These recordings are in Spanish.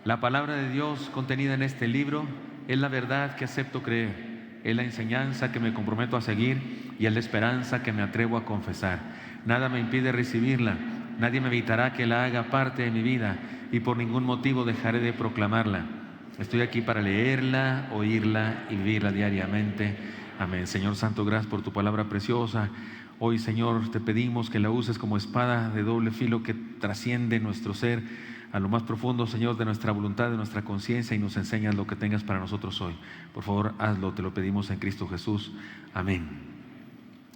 La palabra de Dios contenida en este libro es la verdad que acepto creer, es la enseñanza que me comprometo a seguir y es la esperanza que me atrevo a confesar. Nada me impide recibirla, nadie me evitará que la haga parte de mi vida y por ningún motivo dejaré de proclamarla. Estoy aquí para leerla, oírla y vivirla diariamente. Amén. Señor Santo, gracias por tu palabra preciosa. Hoy, Señor, te pedimos que la uses como espada de doble filo que trasciende nuestro ser a lo más profundo, Señor, de nuestra voluntad, de nuestra conciencia, y nos enseñas lo que tengas para nosotros hoy. Por favor, hazlo, te lo pedimos en Cristo Jesús. Amén.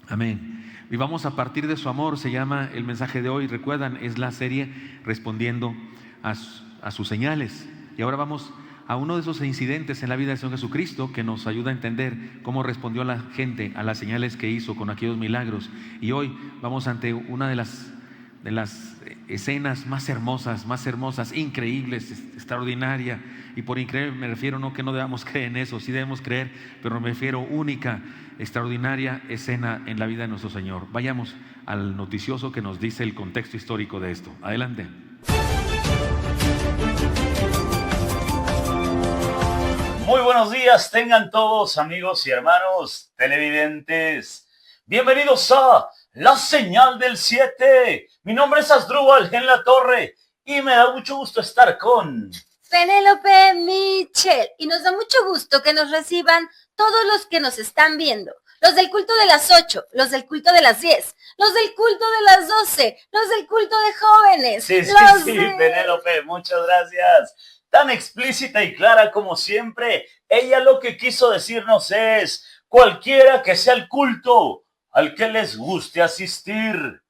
Amén. Vivamos a partir de su amor, se llama el mensaje de hoy. Recuerdan, es la serie respondiendo a sus señales. Y ahora vamos a uno de esos incidentes en la vida del Señor Jesucristo que nos ayuda a entender cómo respondió la gente a las señales que hizo con aquellos milagros. Y hoy vamos ante una de las escenas más hermosas, increíbles, extraordinaria. Y por increíble me refiero no que no debamos creer en eso, sí debemos creer, pero me refiero única, extraordinaria escena en la vida de nuestro Señor. Vayamos al noticioso que nos dice el contexto histórico de esto. Adelante. Muy buenos días tengan todos, amigos y hermanos televidentes. Bienvenidos a La Señal del 7. Mi nombre es Asdrúbal en la Torre y me da mucho gusto estar con Penélope Michel, y nos da mucho gusto que nos reciban todos los que nos están viendo. Los del culto de las 8, los del culto de las 10, los del culto de las 12, los del culto de jóvenes. Sí, Penélope, muchas gracias. Tan explícita y clara como siempre, ella lo que quiso decirnos es: cualquiera que sea el culto al que les guste asistir.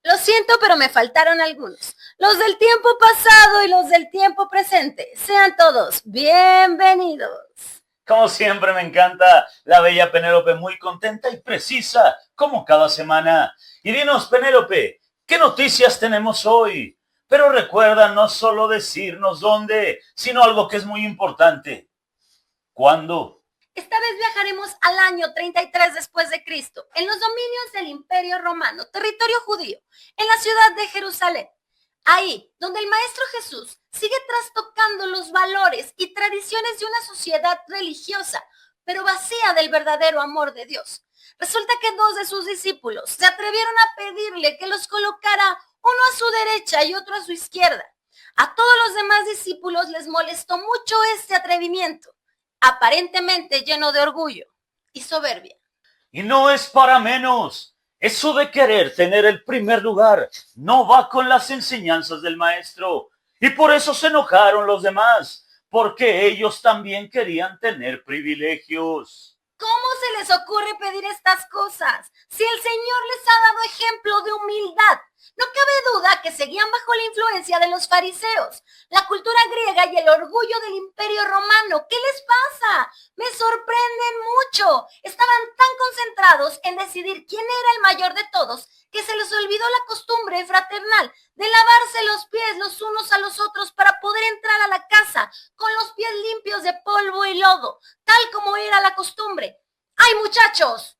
Lo siento, pero me faltaron algunos. Los del tiempo pasado y los del tiempo presente. Sean todos bienvenidos. Como siempre me encanta la bella Penélope, muy contenta y precisa, como cada semana. Y dinos, Penélope, ¿qué noticias tenemos hoy? Pero recuerda no solo decirnos dónde, sino algo que es muy importante. ¿Cuándo? Esta vez viajaremos al año 33 después de Cristo, en los dominios del Imperio Romano, territorio judío, en la ciudad de Jerusalén. Ahí, donde el Maestro Jesús sigue trastocando los valores y tradiciones de una sociedad religiosa, pero vacía del verdadero amor de Dios. Resulta que dos de sus discípulos se atrevieron a pedirle que los colocara uno a su derecha y otro a su izquierda. A todos los demás discípulos les molestó mucho este atrevimiento, aparentemente lleno de orgullo y soberbia. Y no es para menos. Eso de querer tener el primer lugar no va con las enseñanzas del maestro. Y por eso se enojaron los demás, porque ellos también querían tener privilegios. ¿Cómo se les ocurre pedir estas cosas? Si el Señor les ha dado ejemplo de humildad. No cabe duda que seguían bajo la influencia de los fariseos, la cultura griega y el orgullo del Imperio Romano. ¿Qué les pasa? Me sorprenden mucho. Estaban tan concentrados en decidir quién era el mayor de todos que se les olvidó la costumbre fraternal de lavarse los pies los unos a los otros para poder entrar a la casa con los pies limpios de polvo y lodo, tal como era la costumbre. ¡Ay, muchachos!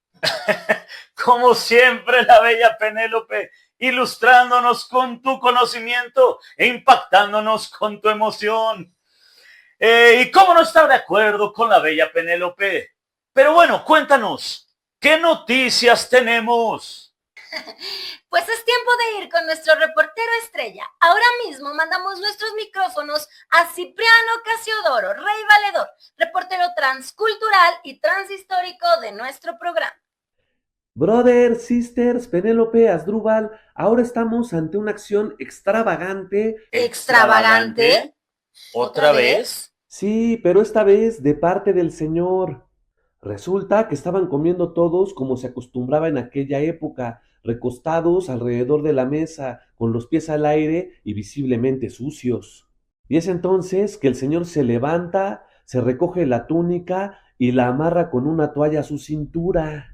Como siempre, la bella Penélope, ilustrándonos con tu conocimiento e impactándonos con tu emoción. ¿Y cómo no estar de acuerdo con la bella Penélope? Pero bueno, cuéntanos, ¿qué noticias tenemos? Pues es tiempo de ir con nuestro reportero estrella. Ahora mismo mandamos nuestros micrófonos a Cipriano Casiodoro, Rey Valedor, reportero transcultural y transhistórico de nuestro programa. Brothers, sisters, Penélope, Asdrúbal, ahora estamos ante una acción extravagante. ¿Extravagante? ¿Otra vez? Sí, pero esta vez de parte del Señor. Resulta que estaban comiendo todos como se acostumbraba en aquella época, recostados alrededor de la mesa, con los pies al aire y visiblemente sucios. Y es entonces que el Señor se levanta, se recoge la túnica y la amarra con una toalla a su cintura.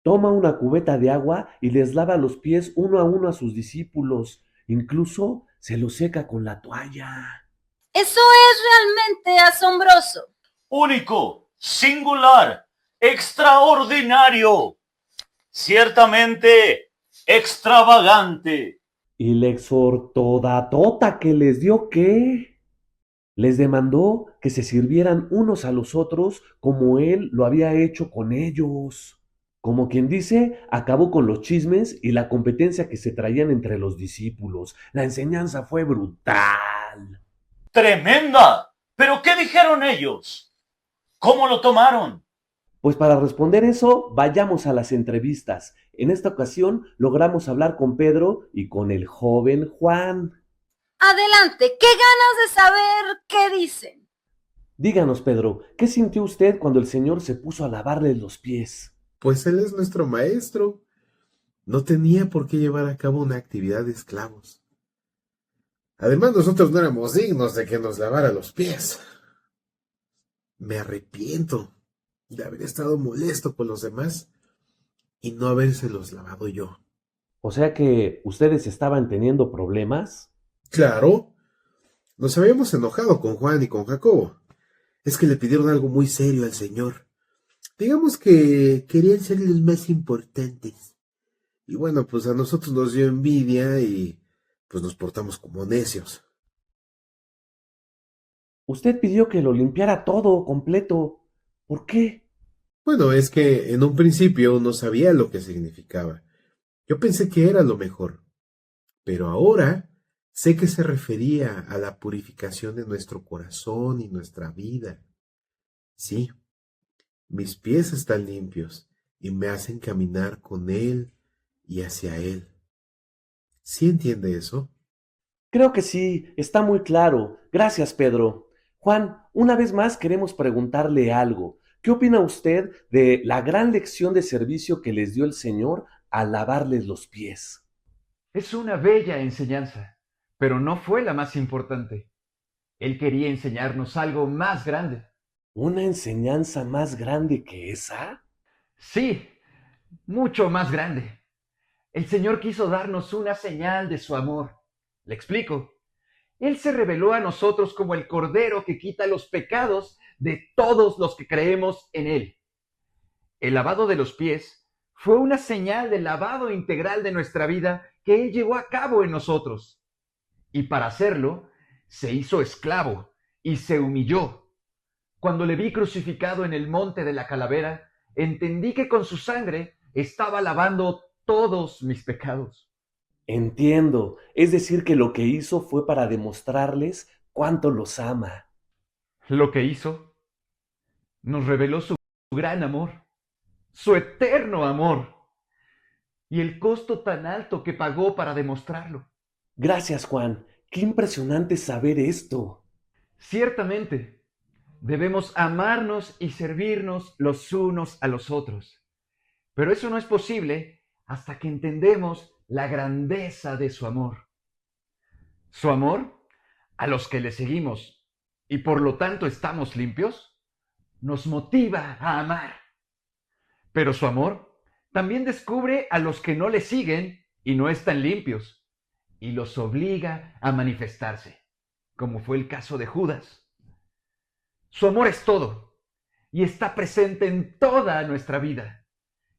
Toma una cubeta de agua y les lava los pies uno a uno a sus discípulos. Incluso se los seca con la toalla. Eso es realmente asombroso. Único, singular, extraordinario, ciertamente extravagante. Y le exhortó datota que les dio ¿qué? Les demandó que se sirvieran unos a los otros como él lo había hecho con ellos. Como quien dice, acabó con los chismes y la competencia que se traían entre los discípulos. La enseñanza fue brutal. ¡Tremenda! ¿Pero qué dijeron ellos? ¿Cómo lo tomaron? Pues para responder eso, vayamos a las entrevistas. En esta ocasión logramos hablar con Pedro y con el joven Juan. Adelante, qué ganas de saber qué dicen. Díganos, Pedro, ¿qué sintió usted cuando el Señor se puso a lavarle los pies? Pues Él es nuestro maestro. No tenía por qué llevar a cabo una actividad de esclavos. Además, nosotros no éramos dignos de que nos lavara los pies. Me arrepiento de haber estado molesto con los demás y no habérselos lavado yo. O sea que ustedes estaban teniendo problemas. Claro, nos habíamos enojado con Juan y con Jacobo. Es que le pidieron algo muy serio al Señor. Digamos que querían ser los más importantes. Y bueno, pues a nosotros nos dio envidia y pues nos portamos como necios. Usted pidió que lo limpiara todo, completo. ¿Por qué? Bueno, es que en un principio no sabía lo que significaba. Yo pensé que era lo mejor. Pero ahora sé que se refería a la purificación de nuestro corazón y nuestra vida. Sí, mis pies están limpios y me hacen caminar con Él y hacia Él. ¿Sí entiende eso? Creo que sí, está muy claro. Gracias, Pedro. Juan, una vez más queremos preguntarle algo. ¿Qué opina usted de la gran lección de servicio que les dio el Señor al lavarles los pies? Es una bella enseñanza, pero no fue la más importante. Él quería enseñarnos algo más grande. ¿Una enseñanza más grande que esa? Sí, mucho más grande. El Señor quiso darnos una señal de su amor. Le explico. Él se reveló a nosotros como el Cordero que quita los pecados de todos los que creemos en Él. El lavado de los pies fue una señal del lavado integral de nuestra vida que Él llevó a cabo en nosotros. Y para hacerlo, se hizo esclavo y se humilló. Cuando le vi crucificado en el monte de la calavera, entendí que con su sangre estaba lavando todos mis pecados. Entiendo. Es decir, que lo que hizo fue para demostrarles cuánto los ama. Lo que hizo nos reveló su gran amor, su eterno amor, y el costo tan alto que pagó para demostrarlo. Gracias, Juan. Qué impresionante saber esto. Ciertamente, debemos amarnos y servirnos los unos a los otros, pero eso no es posible hasta que entendemos la grandeza de su amor. Su amor, a los que le seguimos y por lo tanto estamos limpios, nos motiva a amar. Pero su amor también descubre a los que no le siguen y no están limpios, y los obliga a manifestarse, como fue el caso de Judas. Su amor es todo y está presente en toda nuestra vida.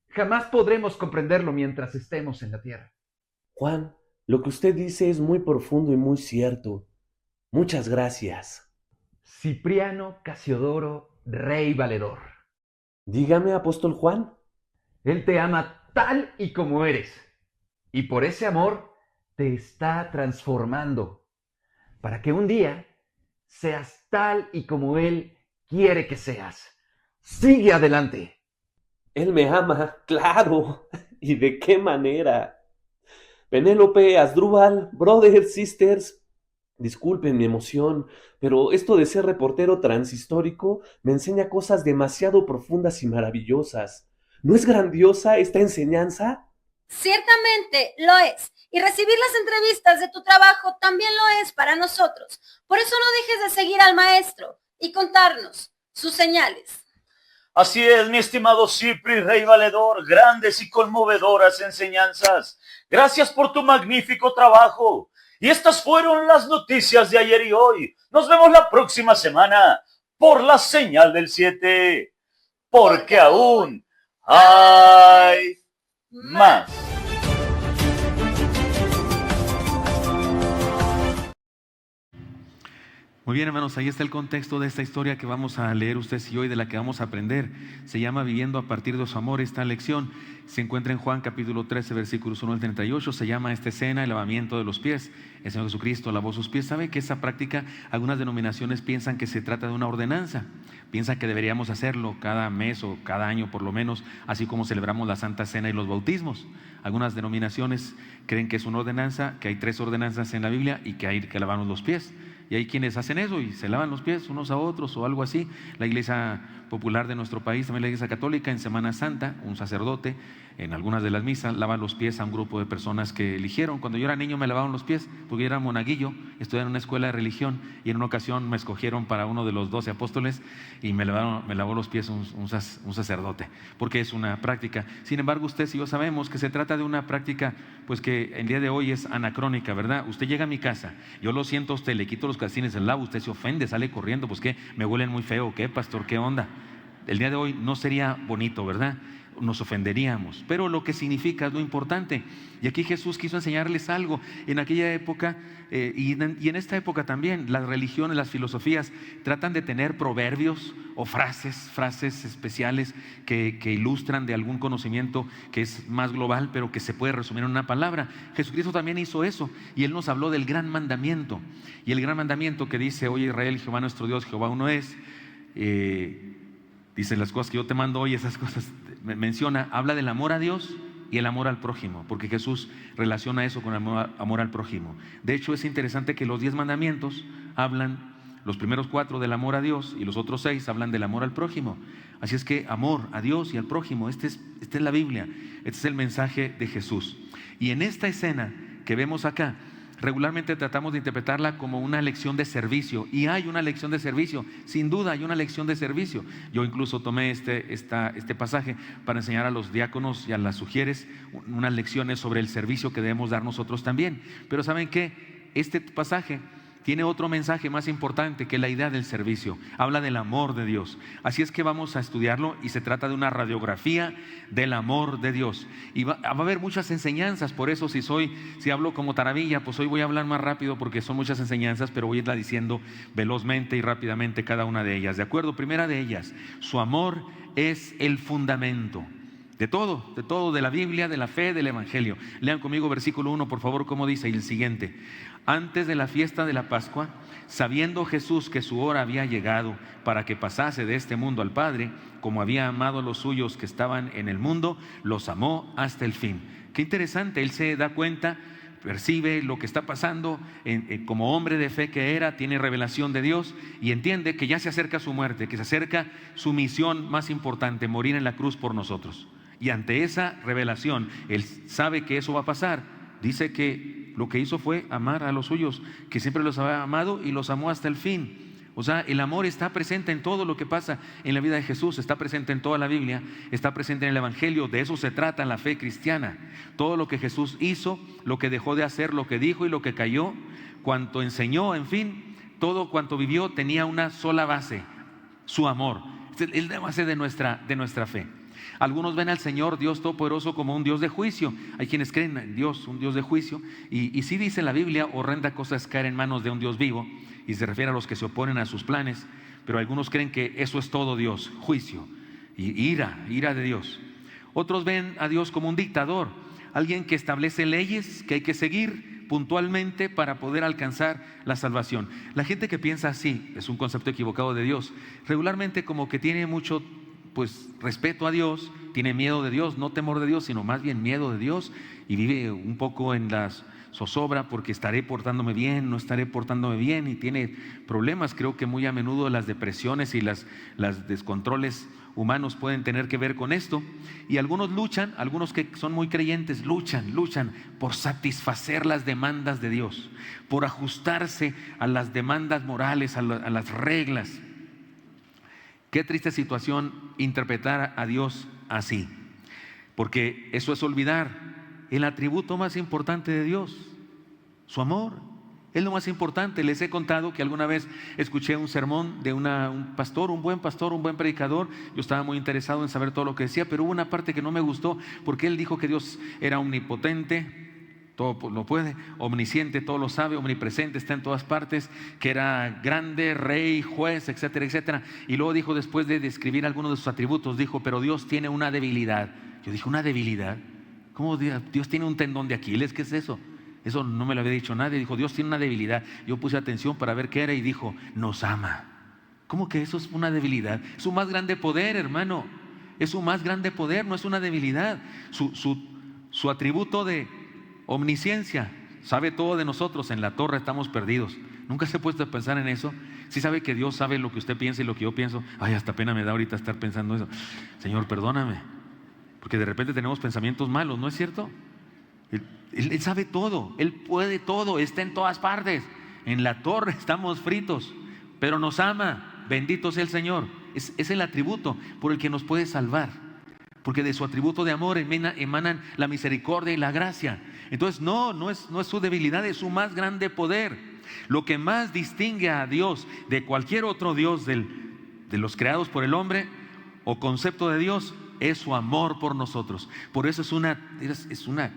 Jamás podremos comprenderlo mientras estemos en la tierra. Juan, lo que usted dice es muy profundo y muy cierto. Muchas gracias. Cipriano Casiodoro, rey valedor. Dígame, apóstol Juan. Él te ama tal y como eres, y por ese amor te está transformando, para que un día seas tal y como Él quiere que seas. Sigue adelante. Él me ama, claro. ¿Y de qué manera? Penélope, Asdrúbal, brothers, sisters, disculpen mi emoción, pero esto de ser reportero transhistórico me enseña cosas demasiado profundas y maravillosas. ¿No es grandiosa esta enseñanza? Ciertamente lo es. Y recibir las entrevistas de tu trabajo también lo es para nosotros. Por eso no dejes de seguir al maestro y contarnos sus señales. Así es, mi estimado Cipri, rey valedor, grandes y conmovedoras enseñanzas. Gracias por tu magnífico trabajo. Y estas fueron las noticias de ayer y hoy. Nos vemos la próxima semana por la señal del 7. Porque aún hay más. Muy bien, hermanos, ahí está el contexto de esta historia que vamos a leer ustedes y yo y de la que vamos a aprender. Se llama Viviendo a partir de su amor. Esta lección se encuentra en Juan capítulo 13, versículos 1 al 38. Se llama esta escena el lavamiento de los pies. El Señor Jesucristo lavó sus pies. ¿Sabe que esa práctica, algunas denominaciones piensan que se trata de una ordenanza? Piensan que deberíamos hacerlo cada mes o cada año por lo menos, así como celebramos la Santa Cena y los bautismos. Algunas denominaciones creen que es una ordenanza, que hay 3 ordenanzas en la Biblia y que hay que lavarnos los pies. Y hay quienes hacen eso y se lavan los pies unos a otros o algo así. La iglesia popular de nuestro país, también la iglesia católica, en Semana Santa, un sacerdote en algunas de las misas lava los pies a un grupo de personas que eligieron. Cuando yo era niño me lavaban los pies porque yo era monaguillo, estudié en una escuela de religión y en una ocasión me escogieron para uno de los 12 apóstoles y me lavó los pies un sacerdote, porque es una práctica. Sin embargo, ustedes y yo sabemos que se trata de una práctica pues que el día de hoy es anacrónica, ¿verdad? Usted llega a mi casa, yo lo siento a usted, le quito los calcetines del lavo, usted se ofende, sale corriendo, pues ¿qué? ¿Me huelen muy feo? ¿Qué, pastor? ¿Qué onda? El día de hoy no sería bonito, ¿verdad? Nos ofenderíamos, pero lo que significa es lo importante. Y aquí Jesús quiso enseñarles algo. En aquella época y en esta época también, las religiones, las filosofías tratan de tener proverbios o frases especiales que ilustran de algún conocimiento que es más global, pero que se puede resumir en una palabra. Jesucristo también hizo eso y Él nos habló del gran mandamiento. Y el gran mandamiento que dice: oye Israel, Jehová nuestro Dios, Jehová uno es. Dice las cosas que yo te mando hoy, esas cosas menciona, habla del amor a Dios y el amor al prójimo, porque Jesús relaciona eso con el amor al prójimo. De hecho, es interesante que los 10 mandamientos hablan, los primeros 4 del amor a Dios y los otros 6 hablan del amor al prójimo. Así es que amor a Dios y al prójimo, esta es la Biblia, este es el mensaje de Jesús. Y en esta escena que vemos acá, regularmente tratamos de interpretarla como una lección de servicio, y hay una lección de servicio, sin duda hay una lección de servicio. Yo incluso tomé este pasaje para enseñar a los diáconos y a las sugieres unas lecciones sobre el servicio que debemos dar nosotros también. Pero ¿saben qué? Este pasaje tiene otro mensaje más importante, que la idea del servicio. Habla del amor de Dios. Así es que vamos a estudiarlo, y se trata de una radiografía del amor de Dios. Y va a haber muchas enseñanzas. Por eso si hablo como taravilla, pues hoy voy a hablar más rápido porque son muchas enseñanzas, pero voy a irla diciendo velozmente y rápidamente cada una de ellas. ¿De acuerdo? Primera de ellas, su amor es el fundamento de todo, de la Biblia, de la fe, del Evangelio. Lean conmigo versículo 1, por favor, cómo dice, y el siguiente. Antes de la fiesta de la Pascua, sabiendo Jesús que su hora había llegado para que pasase de este mundo al Padre, como había amado a los suyos que estaban en el mundo, los amó hasta el fin. Qué interesante, Él se da cuenta, percibe lo que está pasando, como hombre de fe que era, tiene revelación de Dios y entiende que ya se acerca su muerte, que se acerca su misión más importante, morir en la cruz por nosotros. Y ante esa revelación, Él sabe que eso va a pasar. Dice que lo que hizo fue amar a los suyos, que siempre los había amado y los amó hasta el fin. O sea, el amor está presente en todo lo que pasa en la vida de Jesús, está presente en toda la Biblia, está presente en el Evangelio. De eso se trata la fe cristiana. Todo lo que Jesús hizo, lo que dejó de hacer, lo que dijo y lo que cayó, cuanto enseñó, en fin, todo cuanto vivió tenía una sola base: su amor. Es la base de nuestra fe. Algunos ven al Señor Dios Todopoderoso como un Dios de juicio. Hay quienes creen en Dios, un Dios de juicio, y sí dice la Biblia: horrenda cosa es caer en manos de un Dios vivo, y se refiere a los que se oponen a sus planes. Pero algunos creen que eso es todo Dios, juicio y ira de Dios. Otros ven a Dios como un dictador, alguien que establece leyes que hay que seguir puntualmente para poder alcanzar la salvación. La gente que piensa así, es un concepto equivocado de Dios. Regularmente como que tiene mucho respeto a Dios, tiene miedo de Dios, no temor de Dios, sino más bien miedo de Dios, y vive un poco en la zozobra porque estaré portándome bien, no estaré portándome bien, y tiene problemas. Creo que muy a menudo las depresiones y las descontroles humanos pueden tener que ver con esto. Y algunos que son muy creyentes, luchan por satisfacer las demandas de Dios, por ajustarse a las demandas morales, a las reglas. Qué triste situación interpretar a Dios así, porque eso es olvidar el atributo más importante de Dios, su amor. Es lo más importante. Les he contado que alguna vez escuché un sermón de un pastor, un buen predicador. Yo estaba muy interesado en saber todo lo que decía, pero hubo una parte que no me gustó, porque él dijo que Dios era omnipotente, todo lo puede, omnisciente, todo lo sabe, omnipresente, está en todas partes, que era grande, rey, juez, etcétera, etcétera. Y luego dijo, después de describir algunos de sus atributos, dijo, pero Dios tiene una debilidad. Yo dije, ¿una debilidad? ¿Cómo Dios tiene un tendón de Aquiles? ¿Qué es eso? Eso no me lo había dicho nadie. Dijo, Dios tiene una debilidad. Yo puse atención para ver qué era y dijo, nos ama. ¿Cómo que eso es una debilidad? Es su más grande poder, hermano. Es su más grande poder, no es una debilidad. Su atributo de omnisciencia, sabe todo de nosotros. En la torre estamos perdidos. ¿Nunca se ha puesto a pensar en eso? Si sabe que Dios sabe lo que usted piensa y lo que yo pienso. Ay, hasta pena me da ahorita estar pensando eso. Señor, perdóname. Porque de repente tenemos pensamientos malos, ¿no es cierto? Él sabe todo, Él puede todo, está en todas partes. En la torre estamos fritos, pero nos ama. Bendito sea el Señor. Es el atributo por el que nos puede salvar, porque de su atributo de amor emanan la misericordia y la gracia. Entonces no es su debilidad, es su más grande poder. Lo que más distingue a Dios de cualquier otro Dios de los creados por el hombre o concepto de Dios es su amor por nosotros. Por eso es una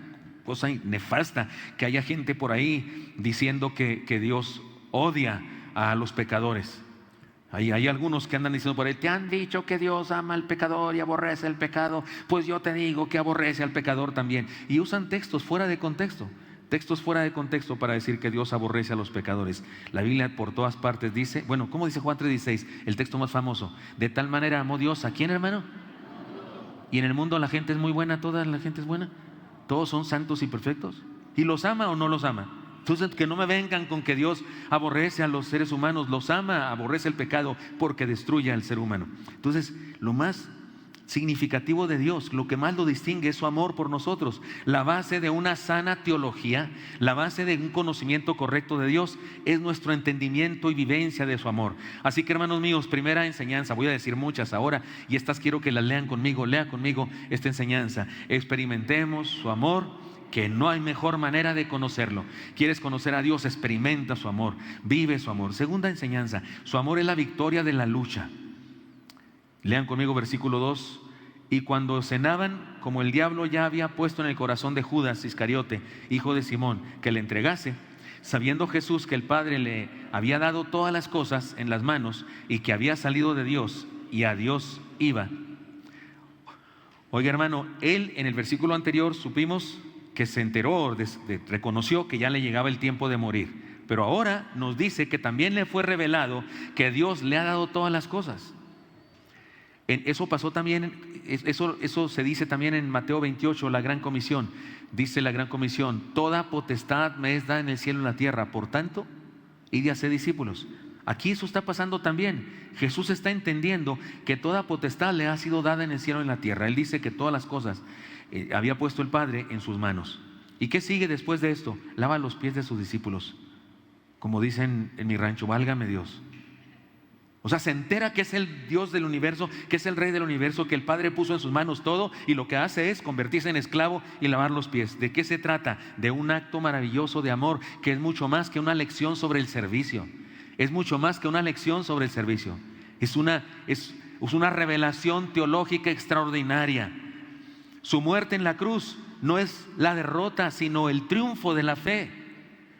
cosa nefasta que haya gente por ahí diciendo que Dios odia a los pecadores. Hay algunos que andan diciendo por ahí, te han dicho que Dios ama al pecador y aborrece el pecado, pues yo te digo que aborrece al pecador también. Y usan textos fuera de contexto para decir que Dios aborrece a los pecadores. La Biblia por todas partes dice, bueno, ¿cómo dice Juan 3:16? El texto más famoso, de tal manera amó Dios, ¿a quién, hermano? Y en el mundo la gente es muy buena, toda la gente es buena, todos son santos y perfectos. ¿Y los ama o no los ama? Entonces, que no me vengan con que Dios aborrece a los seres humanos, los ama, aborrece el pecado porque destruye al ser humano. Entonces, lo más significativo de Dios, lo que más lo distingue es su amor por nosotros. La base de una sana teología, la base de un conocimiento correcto de Dios es nuestro entendimiento y vivencia de su amor. Así que, hermanos míos, primera enseñanza, voy a decir muchas ahora y estas quiero que las lean conmigo, lea conmigo esta enseñanza. Experimentemos su amor, que no hay mejor manera de conocerlo. ¿Quieres conocer a Dios? Experimenta su amor, vive su amor. Segunda enseñanza, su amor es la victoria de la lucha. Lean conmigo versículo 2. Y cuando cenaban, como el diablo ya había puesto en el corazón de Judas Iscariote, hijo de Simón, que le entregase, sabiendo Jesús que el Padre le había dado todas las cosas en las manos y que había salido de Dios y a Dios iba. Oiga, hermano, él en el versículo anterior supimos que se enteró, reconoció que ya le llegaba el tiempo de morir. Pero ahora nos dice que también le fue revelado que Dios le ha dado todas las cosas. Eso pasó también, eso se dice también en Mateo 28, la gran comisión. Dice la gran comisión, toda potestad me es dada en el cielo y en la tierra, por tanto, id y haced discípulos. Aquí eso está pasando también. Jesús está entendiendo que toda potestad le ha sido dada en el cielo y en la tierra. Él dice que todas las cosas había puesto el Padre en sus manos. ¿Y qué sigue después de esto? Lava los pies de sus discípulos. Como dicen en mi rancho, válgame Dios. O sea, se entera que es el Dios del universo, que es el Rey del universo, que el Padre puso en sus manos todo y lo que hace es convertirse en esclavo y lavar los pies. ¿De qué se trata? De un acto maravilloso de amor que es mucho más que una lección sobre el servicio. Es mucho más que una lección sobre el servicio. Es una revelación teológica extraordinaria. Su muerte en la cruz no es la derrota, sino el triunfo de la fe.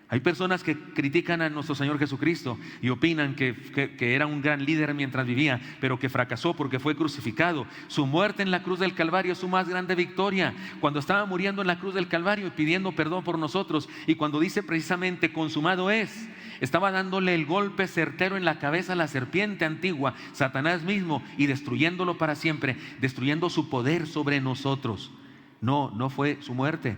Hay personas que critican a nuestro Señor Jesucristo y opinan que era un gran líder mientras vivía, pero que fracasó porque fue crucificado. Su muerte en la cruz del Calvario es su más grande victoria. Cuando estaba muriendo en la cruz del Calvario y pidiendo perdón por nosotros, y cuando dice precisamente consumado es, estaba dándole el golpe certero en la cabeza a la serpiente antigua, Satanás mismo, y destruyéndolo para siempre, destruyendo su poder sobre nosotros. No fue su muerte.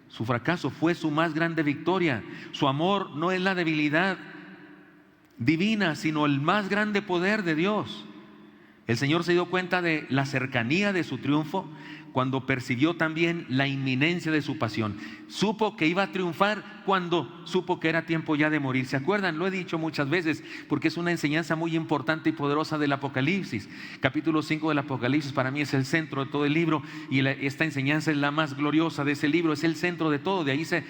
Su fracaso fue su más grande victoria. Su amor no es la debilidad divina, sino el más grande poder de Dios. El Señor se dio cuenta de la cercanía de su triunfo cuando percibió también la inminencia de su pasión. Supo que iba a triunfar cuando supo que era tiempo ya de morir. ¿Se acuerdan? Lo he dicho muchas veces porque es una enseñanza muy importante y poderosa del Apocalipsis. Capítulo 5 del Apocalipsis para mí es el centro de todo el libro y esta enseñanza es la más gloriosa de ese libro, es el centro de todo. De ahí se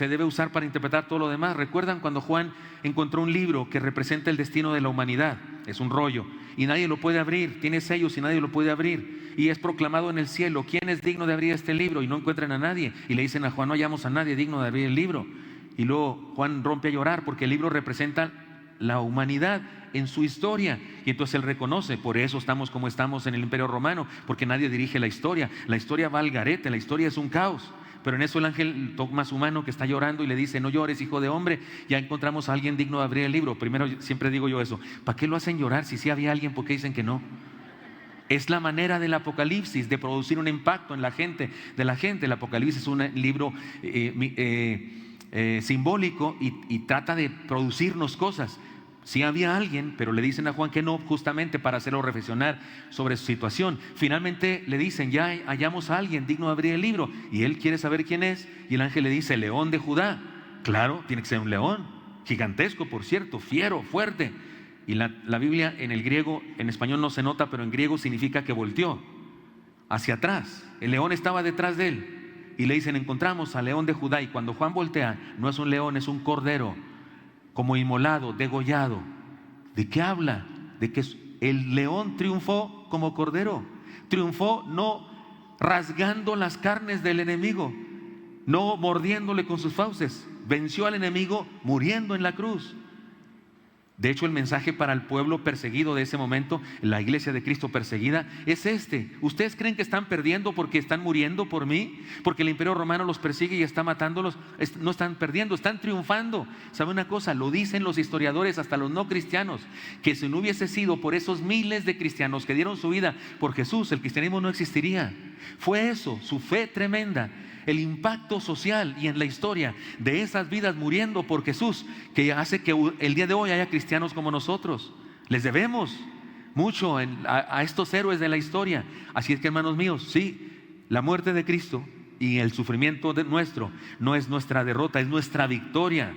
debe usar para interpretar todo lo demás. ¿Recuerdan cuando Juan encontró un libro que representa el destino de la humanidad? Es un rollo. y nadie lo puede abrir, tiene sellos y nadie lo puede abrir, y es proclamado en el cielo, ¿quién es digno de abrir este libro? Y no encuentran a nadie, y le dicen a Juan, no hallamos a nadie digno de abrir el libro. Y luego Juan rompe a llorar porque el libro representa la humanidad en su historia, y entonces él reconoce, por eso estamos como estamos en el Imperio Romano, porque nadie dirige la historia va al garete, la historia es un caos. Pero en eso el ángel más humano que está llorando y le dice, no llores, hijo de hombre, ya encontramos a alguien digno de abrir el libro. Primero siempre digo yo eso, ¿para qué lo hacen llorar si sí había alguien? ¿Por qué dicen que no? Es la manera del Apocalipsis de producir un impacto en la gente, El Apocalipsis es un libro simbólico y trata de producirnos cosas. Sí había alguien, pero le dicen a Juan que no, justamente para hacerlo reflexionar sobre su situación. Finalmente le dicen, ya hallamos a alguien digno de abrir el libro, y él quiere saber quién es, y el ángel le dice, León de Judá. Claro, tiene que ser un león, gigantesco por cierto, fiero, fuerte. Y la Biblia en el griego, en español no se nota, pero en griego significa que volteó hacia atrás. El león estaba detrás de él, y le dicen, encontramos al León de Judá. Y cuando Juan voltea, no es un león, es un cordero, como inmolado, degollado. ¿De qué habla? De que el león triunfó como cordero. Triunfó no rasgando las carnes del enemigo, no mordiéndole con sus fauces. Venció al enemigo muriendo en la cruz. De hecho, el mensaje para el pueblo perseguido de ese momento, la iglesia de Cristo perseguida, es este: ¿ustedes creen que están perdiendo porque están muriendo por mí? Porque el Imperio Romano los persigue y está matándolos. No están perdiendo, están triunfando. ¿Sabe una cosa? Lo dicen los historiadores, hasta los no cristianos, que si no hubiese sido por esos miles de cristianos que dieron su vida por Jesús, el cristianismo no existiría. Fue eso, su fe tremenda, el impacto social y en la historia de esas vidas muriendo por Jesús, que hace que el día de hoy haya cristianos como nosotros. Les debemos mucho a estos héroes de la historia. Así es que, hermanos míos, sí, la muerte de Cristo y el sufrimiento nuestro no es nuestra derrota, es nuestra victoria.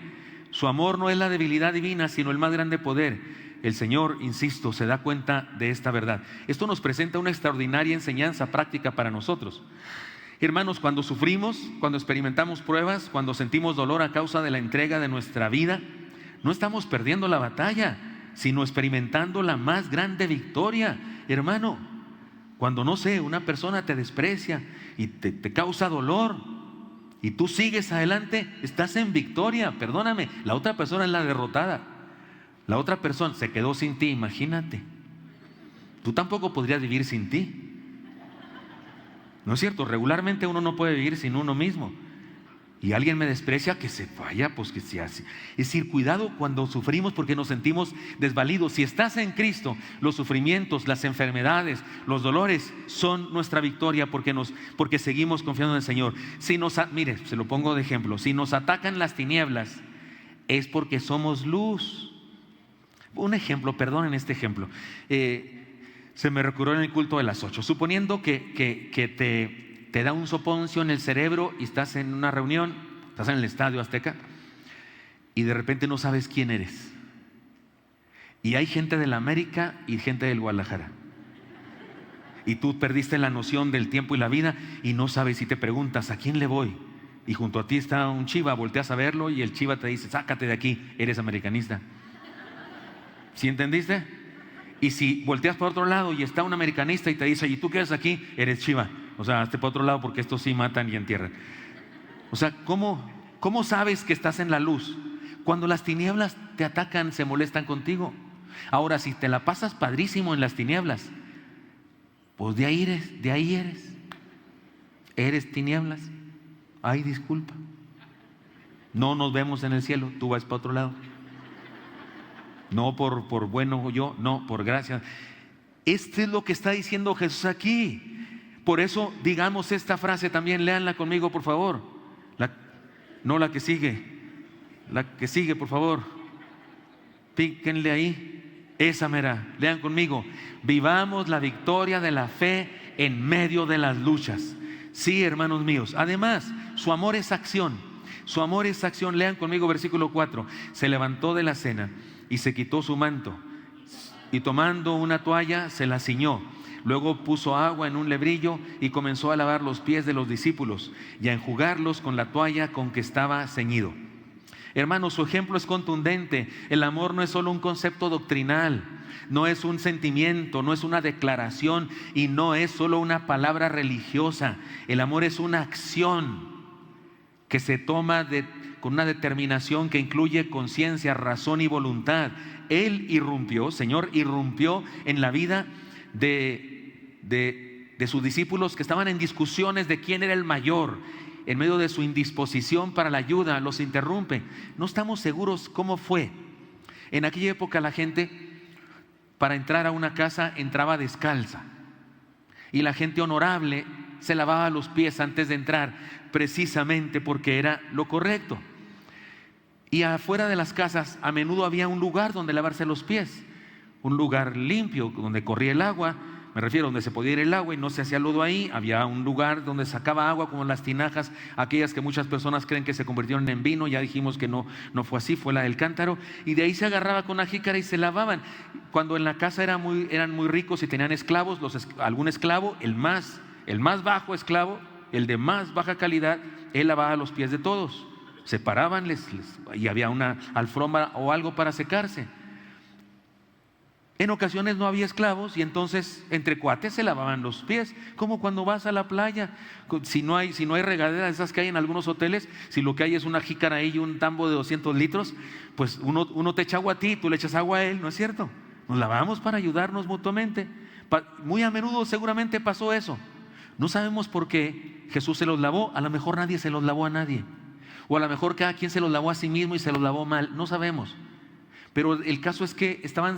Su amor no es la debilidad divina, sino el más grande poder. El Señor, insisto, se da cuenta de esta verdad. Esto nos presenta una extraordinaria enseñanza práctica para nosotros. Hermanos, cuando sufrimos, cuando experimentamos pruebas, cuando sentimos dolor a causa de la entrega de nuestra vida, no estamos perdiendo la batalla, sino experimentando la más grande victoria. Hermano, cuando, no sé, una persona te desprecia y te causa dolor y tú sigues adelante, estás en victoria. Perdóname, la otra persona es la derrotada. La otra persona se quedó sin ti, imagínate. Tú tampoco podrías vivir sin ti. ¿No es cierto? Regularmente uno no puede vivir sin uno mismo. Y alguien me desprecia, que se vaya, pues que se hace. Es decir, cuidado cuando sufrimos porque nos sentimos desvalidos. Si estás en Cristo, los sufrimientos, las enfermedades, los dolores son nuestra victoria porque seguimos confiando en el Señor. Mire, se lo pongo de ejemplo. Si nos atacan las tinieblas, es porque somos luz. Un ejemplo, perdonen este ejemplo. Se me recurrió en el culto de las 8. Suponiendo que te da un soponcio en el cerebro y estás en una reunión, estás en el Estadio Azteca y de repente no sabes quién eres. Y hay gente del América y gente del Guadalajara. Y tú perdiste la noción del tiempo y la vida y no sabes, y te preguntas, ¿a quién le voy? Y junto a ti está un chiva, volteas a verlo y el chiva te dice, sácate de aquí, eres americanista. ¿Sí entendiste? Y si volteas para otro lado y está un americanista y te dice, ¿y tú qué haces aquí? Eres chiva. O sea, hazte para otro lado porque estos sí matan y entierran. O sea, ¿cómo sabes que estás en la luz? Cuando las tinieblas te atacan, se molestan contigo. Ahora, si te la pasas padrísimo en las tinieblas, pues de ahí eres. Eres tinieblas. Ay, disculpa. No nos vemos en el cielo, tú vas para otro lado. No por bueno yo, no, por gracia. Este es lo que está diciendo Jesús aquí. Por eso digamos esta frase también, léanla conmigo por favor. No la que sigue, la que sigue por favor. Píquenle ahí, esa mera, lean conmigo. Vivamos la victoria de la fe en medio de las luchas. Sí, hermanos míos. Además, su amor es acción. Su amor es acción. Lean conmigo versículo 4. Se levantó de la cena y se quitó su manto y tomando una toalla se la ciñó. Luego puso agua en un lebrillo y comenzó a lavar los pies de los discípulos y a enjugarlos con la toalla con que estaba ceñido. Hermanos, su ejemplo es contundente. El amor no es solo un concepto doctrinal. no es un sentimiento, no es una declaración y no es solo una palabra religiosa. El amor es una acción que se toma con una determinación que incluye conciencia, razón y voluntad. Él irrumpió, Señor, irrumpió en la vida de sus discípulos que estaban en discusiones de quién era el mayor. En medio de su indisposición para la ayuda, los interrumpe. No estamos seguros cómo fue. En aquella época la gente, para entrar a una casa, entraba descalza. Y la gente honorable se lavaba los pies antes de entrar, precisamente porque era lo correcto. Y afuera de las casas a menudo había un lugar donde lavarse los pies, un lugar limpio donde corría el agua, me refiero donde se podía ir el agua y no se hacía lodo ahí. Había un lugar donde sacaba agua, como las tinajas, aquellas que muchas personas creen que se convirtieron en vino. Ya dijimos que no fue así, fue la del cántaro. Y de ahí se agarraba con una jícara y se lavaban. Cuando en la casa eran muy ricos y tenían esclavos, algún esclavo, el más bajo esclavo, el de más baja calidad, él lavaba los pies de todos. Se paraban y había una alfombra o algo para secarse. En ocasiones no había esclavos y entonces entre cuates se lavaban los pies, como cuando vas a la playa. Si no hay regadera, esas que hay en algunos hoteles, si lo que hay es una jícara ahí y un tambo de 200 litros, pues uno te echa agua a ti, tú le echas agua a él, ¿no es cierto? Nos lavamos para ayudarnos mutuamente. Muy a menudo seguramente pasó eso. No sabemos por qué Jesús se los lavó. A lo mejor nadie se los lavó a nadie, o a lo mejor cada quien se los lavó a sí mismo y se los lavó mal, no sabemos. Pero el caso es que estaban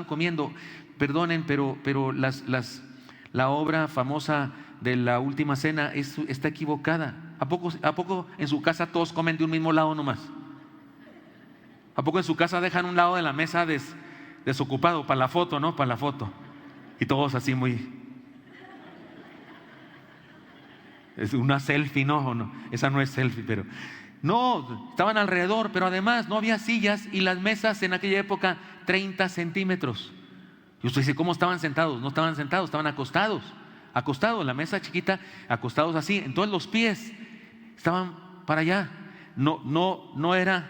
comiendo, perdonen, pero la obra famosa de la última cena está equivocada. ¿A poco en su casa todos comen de un mismo lado nomás? ¿A poco en su casa dejan un lado de la mesa desocupado para la foto, no? Para la foto. Y todos así es una selfie, ¿no? Esa no es selfie, pero... No, estaban alrededor, pero además no había sillas y las mesas en aquella época 30 centímetros. Y usted dice, ¿cómo estaban sentados? No estaban sentados, estaban acostados, la mesa chiquita, acostados así. Entonces los pies estaban para allá. No era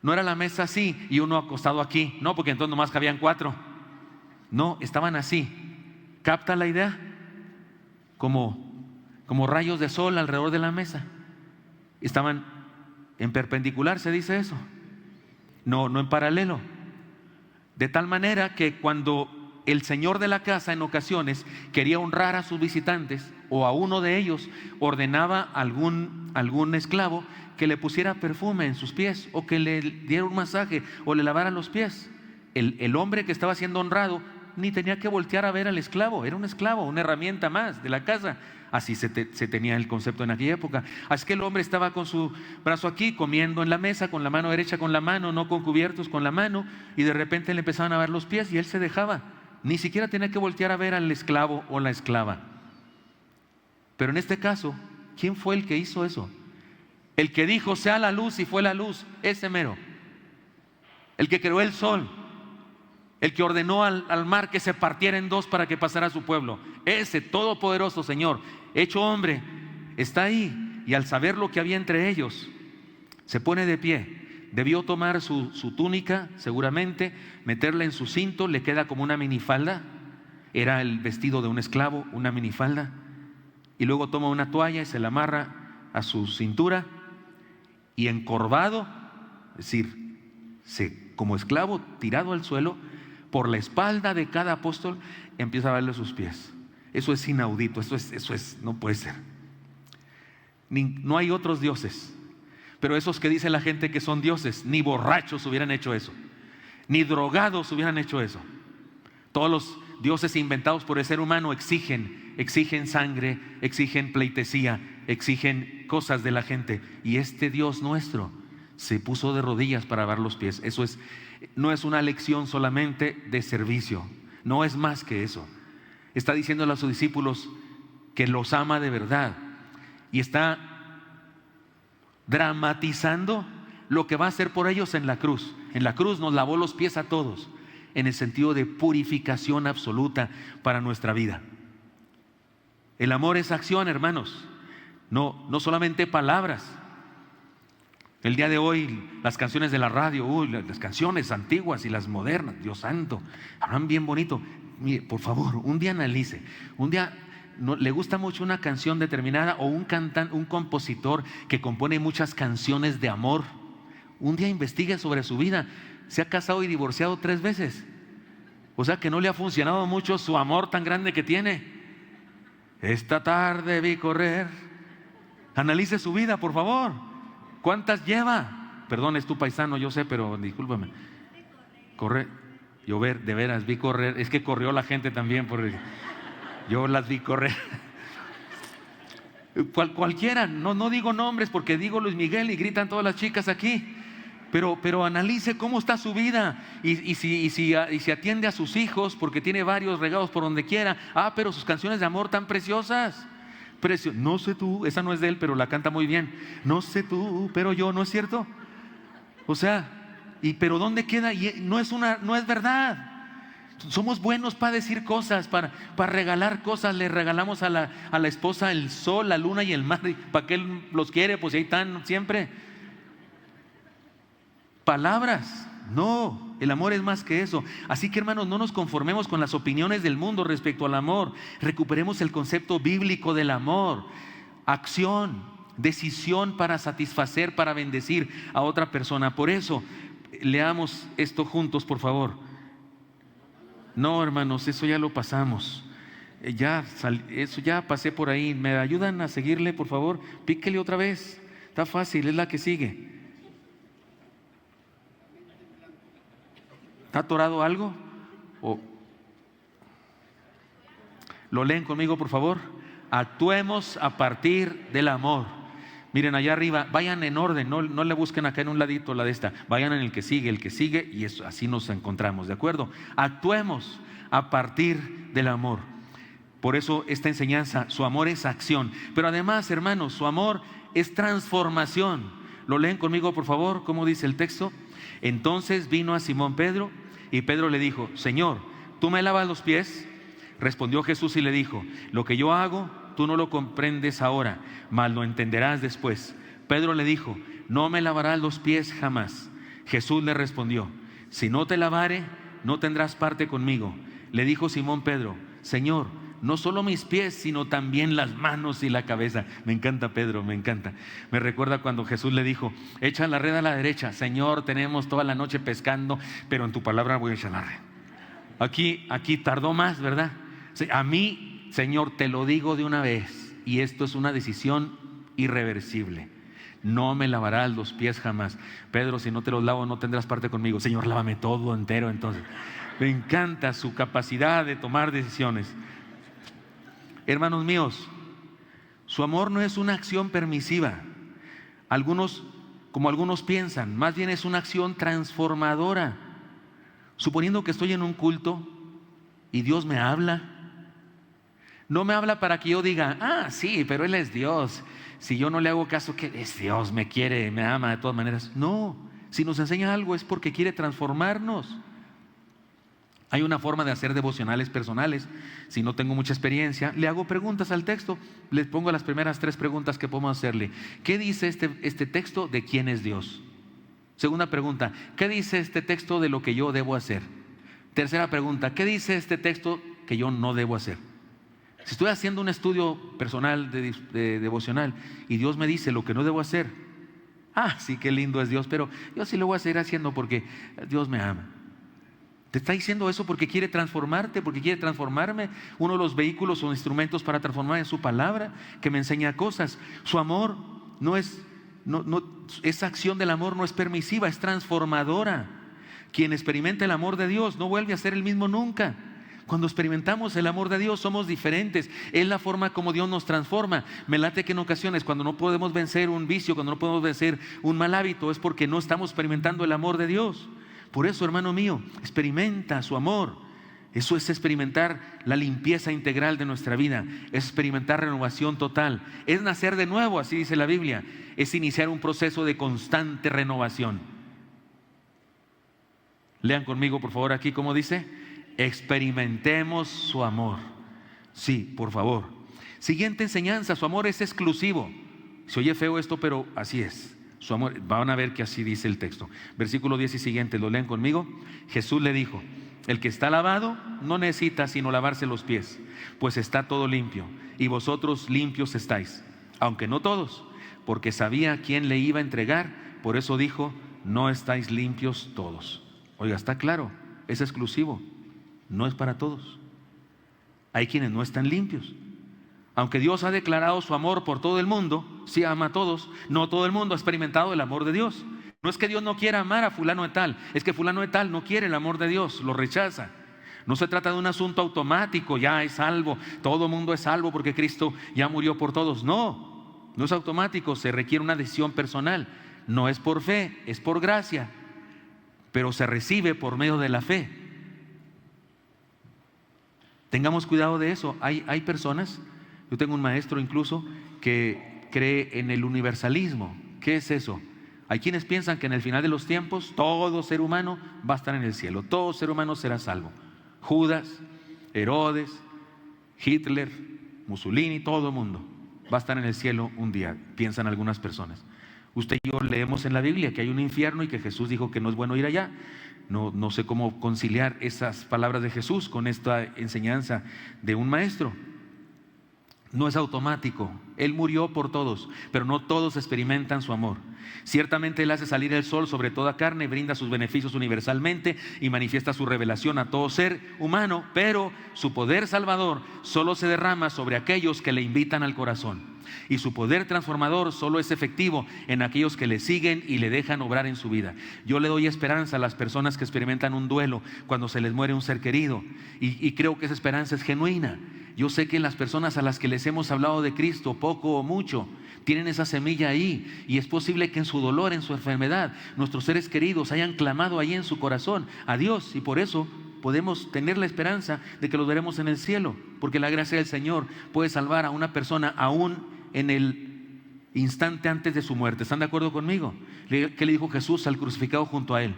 la mesa así y uno acostado aquí. No, porque entonces nomás cabían 4. No, estaban así. ¿Capta la idea? Como rayos de sol alrededor de la mesa. Estaban en perpendicular, se dice eso, no en paralelo. De tal manera que cuando el señor de la casa en ocasiones quería honrar a sus visitantes o a uno de ellos, ordenaba a algún esclavo que le pusiera perfume en sus pies o que le diera un masaje o le lavara los pies. El hombre que estaba siendo honrado ni tenía que voltear a ver al esclavo, era un esclavo, una herramienta más de la casa. Así se tenía el concepto en aquella época. Así que el hombre estaba con su brazo aquí, comiendo en la mesa, con la mano derecha con la mano, no con cubiertos, con la mano, y de repente le empezaban a ver los pies y él se dejaba. Ni siquiera tenía que voltear a ver al esclavo o la esclava. Pero en este caso, ¿quién fue el que hizo eso? El que dijo, sea la luz, y fue la luz, ese mero. El que creó el sol. El que ordenó al mar que se partiera en dos para que pasara a su pueblo. Ese todopoderoso Señor, hecho hombre, está ahí. Y al saber lo que había entre ellos, se pone de pie. Debió tomar su túnica, seguramente, meterla en su cinto, le queda como una minifalda. Era el vestido de un esclavo, una minifalda. Y luego toma una toalla y se la amarra a su cintura. Y encorvado, es decir, como esclavo tirado al suelo, por la espalda de cada apóstol, empieza a verle sus pies. Eso es inaudito, eso es, no puede ser. No hay otros dioses, pero esos que dice la gente que son dioses, ni borrachos hubieran hecho eso, ni drogados hubieran hecho eso. Todos los dioses inventados por el ser humano exigen sangre, exigen pleitesía, exigen cosas de la gente. Y este Dios nuestro se puso de rodillas para lavar los pies. Eso no es una lección solamente de servicio, no es más que eso. Está diciéndole a sus discípulos que los ama de verdad y está dramatizando lo que va a hacer por ellos en la cruz. En la cruz nos lavó los pies a todos, en el sentido de purificación absoluta para nuestra vida. El amor es acción, hermanos, no solamente palabras. El día de hoy, las canciones de la radio, las canciones antiguas y las modernas, Dios santo, hablan bien bonito. Mire, por favor, un día analice. Un día le gusta mucho una canción determinada o un compositor que compone muchas canciones de amor. Un día investigue sobre su vida. Se ha casado y divorciado 3 veces. O sea que no le ha funcionado mucho su amor tan grande que tiene. Esta tarde vi correr. Analice su vida, por favor. ¿Cuántas lleva? Perdón, es tu paisano, yo sé, pero discúlpame. Correr. Yo de veras vi correr. Es que corrió la gente también. Yo las vi correr. Cualquiera, no digo nombres porque digo Luis Miguel y gritan todas las chicas aquí. Pero analice cómo está su vida y si atiende a sus hijos porque tiene varios regados por donde quiera. Pero sus canciones de amor tan preciosas. No sé tú, esa no es de él, pero la canta muy bien. No sé tú, pero yo, ¿no es cierto? O sea, pero ¿dónde queda? Y no es verdad. Somos buenos para decir cosas, para regalar cosas. Le regalamos a la esposa el sol, la luna y el mar. ¿Para qué él los quiere? Pues ahí están siempre. Palabras. No, el amor es más que eso. Así que, hermanos, no nos conformemos con las opiniones del mundo respecto al amor. Recuperemos el concepto bíblico del amor. Acción, decisión para satisfacer, para bendecir a otra persona. Por eso, leamos esto juntos, por favor. No, hermanos, eso ya lo pasamos. Eso ya pasé por ahí. ¿Me ayudan a seguirle, por favor? Píquele otra vez. Está fácil, es la que sigue. ¿Está atorado algo? ¿Lo leen conmigo, por favor? Actuemos a partir del amor. Miren allá arriba, vayan en orden, no le busquen acá en un ladito la de esta. Vayan en el que sigue y eso, así nos encontramos, ¿de acuerdo? Actuemos a partir del amor. Por eso esta enseñanza, su amor es acción. Pero además, hermanos, su amor es transformación. ¿Lo leen conmigo, por favor? ¿Cómo dice el texto? Entonces vino a Simón Pedro y Pedro le dijo: Señor, ¿tú me lavas los pies? Respondió Jesús y le dijo: lo que yo hago, tú no lo comprendes ahora, mas lo entenderás después. Pedro le dijo: no me lavarás los pies jamás. Jesús le respondió: si no te lavare, no tendrás parte conmigo. Le dijo Simón Pedro: Señor, no solo mis pies, sino también las manos y la cabeza. Me encanta Pedro, me encanta. Me recuerda cuando Jesús le dijo: echa la red a la derecha. Señor, tenemos toda la noche pescando, pero en tu palabra voy a echar la red. Aquí tardó más, ¿verdad? A mí, Señor, te lo digo de una vez, y esto es una decisión irreversible. No me lavarás los pies jamás. Pedro, si no te los lavo, no tendrás parte conmigo. Señor, lávame todo entero. Entonces, me encanta su capacidad de tomar decisiones. Hermanos míos, su amor no es una acción permisiva, como algunos piensan, más bien es una acción transformadora. Suponiendo que estoy en un culto y Dios me habla, no me habla para que yo diga: sí, pero Él es Dios, si yo no le hago caso, que es Dios, me quiere, me ama de todas maneras. No, si nos enseña algo es porque quiere transformarnos. Hay una forma de hacer devocionales personales. Si no tengo mucha experiencia, le hago preguntas al texto. Les pongo las primeras 3 preguntas que podemos hacerle. ¿Qué dice este texto de quién es Dios? Segunda pregunta: ¿qué dice este texto de lo que yo debo hacer? Tercera pregunta: ¿qué dice este texto que yo no debo hacer? Si estoy haciendo un estudio personal de devocional y Dios me dice lo que no debo hacer, sí, qué lindo es Dios, pero yo sí lo voy a seguir haciendo porque Dios me ama. Te está diciendo eso porque quiere transformarte, porque quiere transformarme. Uno de los vehículos o instrumentos para transformar es su palabra, que me enseña cosas. Su amor esa acción del amor no es permisiva, es transformadora. Quien experimenta el amor de Dios no vuelve a ser el mismo nunca. Cuando experimentamos el amor de Dios somos diferentes. Es la forma como Dios nos transforma. Me late que en ocasiones cuando no podemos vencer un vicio, cuando no podemos vencer un mal hábito, es porque no estamos experimentando el amor de Dios. Por eso, hermano mío, experimenta su amor. Eso es experimentar la limpieza integral de nuestra vida. Es experimentar renovación total. Es nacer de nuevo, así dice la Biblia. Es iniciar un proceso de constante renovación. Lean conmigo, por favor, aquí como dice: experimentemos su amor. Sí, por favor. Siguiente enseñanza: su amor es exclusivo. Se oye feo esto, pero así es. su amor. Van a ver que así dice el texto. Versículo 10 y siguiente, ¿lo leen conmigo? Jesús le dijo: el que está lavado no necesita sino lavarse los pies, pues está todo limpio, y vosotros limpios estáis, aunque no todos, porque sabía quién le iba a entregar, por eso dijo: no estáis limpios todos. Oiga, está claro, es exclusivo, no es para todos. Hay quienes no están limpios. Aunque Dios ha declarado su amor por todo el mundo, sí ama a todos, no todo el mundo ha experimentado el amor de Dios. No es que Dios no quiera amar a fulano de tal, es que fulano de tal no quiere el amor de Dios, lo rechaza. No se trata de un asunto automático, ya es salvo, todo mundo es salvo porque Cristo ya murió por todos. No, no es automático, se requiere una decisión personal. No es por fe, es por gracia, pero se recibe por medio de la fe. Tengamos cuidado de eso. Hay personas, yo tengo un maestro incluso que cree en el universalismo. ¿Qué es eso? Hay quienes piensan que en el final de los tiempos todo ser humano va a estar en el cielo, todo ser humano será salvo. Judas, Herodes, Hitler, Mussolini, todo el mundo va a estar en el cielo un día, piensan algunas personas. Usted y yo leemos en la Biblia que hay un infierno y que Jesús dijo que no es bueno ir allá. No sé cómo conciliar esas palabras de Jesús con esta enseñanza de un maestro. No es automático. Él murió por todos, pero no todos experimentan su amor. Ciertamente Él hace salir el sol sobre toda carne, brinda sus beneficios universalmente y manifiesta su revelación a todo ser humano, pero su poder salvador solo se derrama sobre aquellos que le invitan al corazón. Y su poder transformador solo es efectivo en aquellos que le siguen y le dejan obrar en su vida. Yo le doy esperanza a las personas que experimentan un duelo cuando se les muere un ser querido, y creo que esa esperanza es genuina. Yo sé que las personas a las que les hemos hablado de Cristo, poco o mucho, tienen esa semilla ahí, y es posible que en su dolor, en su enfermedad, nuestros seres queridos hayan clamado ahí en su corazón a Dios, y por eso podemos tener la esperanza de que los veremos en el cielo, porque la gracia del Señor puede salvar a una persona aún en el instante antes de su muerte. ¿Están de acuerdo conmigo? ¿Qué le dijo Jesús al crucificado junto a Él?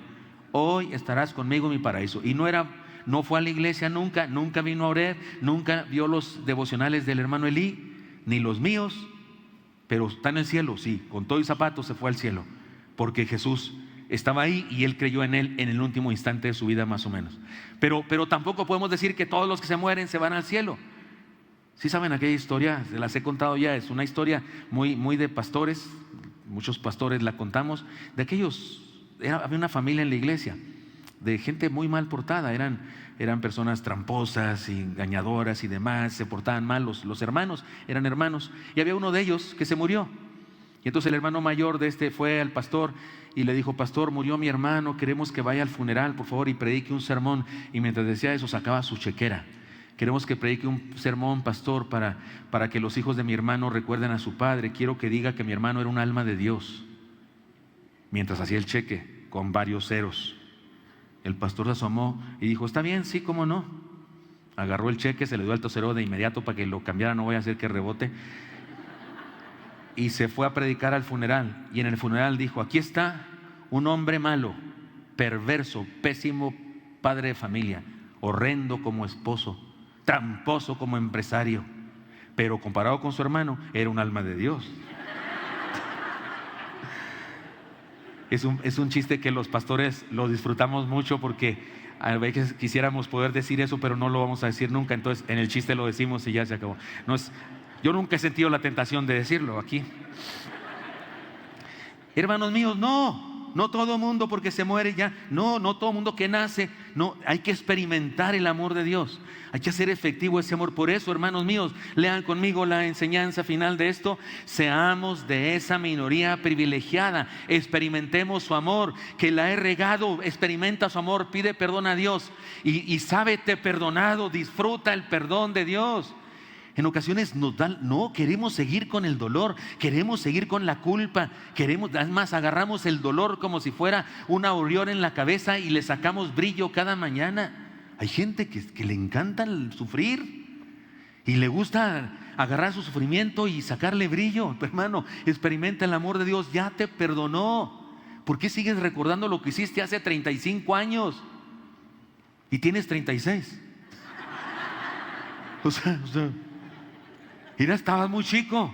Hoy estarás conmigo en mi paraíso. Y no fue a la iglesia nunca vino a orar, nunca vio los devocionales del hermano Elí, ni los míos, pero está en el cielo, sí, con todo y zapatos se fue al cielo, porque Jesús estaba ahí y Él creyó en Él en el último instante de su vida, más o menos. Pero tampoco podemos decir que todos los que se mueren se van al cielo. ¿Sí saben aquella historia? Se las he contado ya, es una historia muy de pastores, muchos pastores la contamos, de aquellos, había una familia en la iglesia, de gente muy mal portada, eran personas tramposas y engañadoras y demás, se portaban mal, los hermanos eran hermanos, y había uno de ellos que se murió. Y entonces el hermano mayor de este fue al pastor y le dijo: pastor, murió mi hermano, queremos que vaya al funeral, por favor, y predique un sermón. Y mientras decía eso sacaba su chequera. Queremos que predique un sermón, pastor, para que los hijos de mi hermano recuerden a su padre. Quiero que diga que mi hermano era un alma de Dios. Mientras hacía el cheque con varios ceros, el pastor se asomó y dijo: está bien, sí, cómo no. Agarró el cheque, se le dio al tosero de inmediato para que lo cambiara, no voy a hacer que rebote. Y se fue a predicar al funeral. Y en el funeral dijo: aquí está un hombre malo, perverso, pésimo padre de familia, horrendo como esposo, tramposo como empresario, pero comparado con su hermano era un alma de Dios. Es un chiste que los pastores lo disfrutamos mucho, porque a veces quisiéramos poder decir eso, pero no lo vamos a decir nunca. Entonces en el chiste lo decimos y ya se acabó. Yo nunca he sentido la tentación de decirlo aquí. Hermanos míos, no todo mundo porque se muere ya, no todo mundo que nace, no, hay que experimentar el amor de Dios, hay que hacer efectivo ese amor. Por eso, hermanos míos, lean conmigo la enseñanza final de esto: seamos de esa minoría privilegiada, experimentemos su amor, que la he regado, experimenta su amor, pide perdón a Dios y sábete perdonado, disfruta el perdón de Dios. En ocasiones no queremos seguir con el dolor, queremos seguir con la culpa, además agarramos el dolor como si fuera una aureola en la cabeza y le sacamos brillo cada mañana. Hay gente que le encanta el sufrir y le gusta agarrar su sufrimiento y sacarle brillo. Pero hermano, experimenta el amor de Dios, ya te perdonó. ¿Por qué sigues recordando lo que hiciste hace 35 años y tienes 36? O sea, mira, estabas muy chico.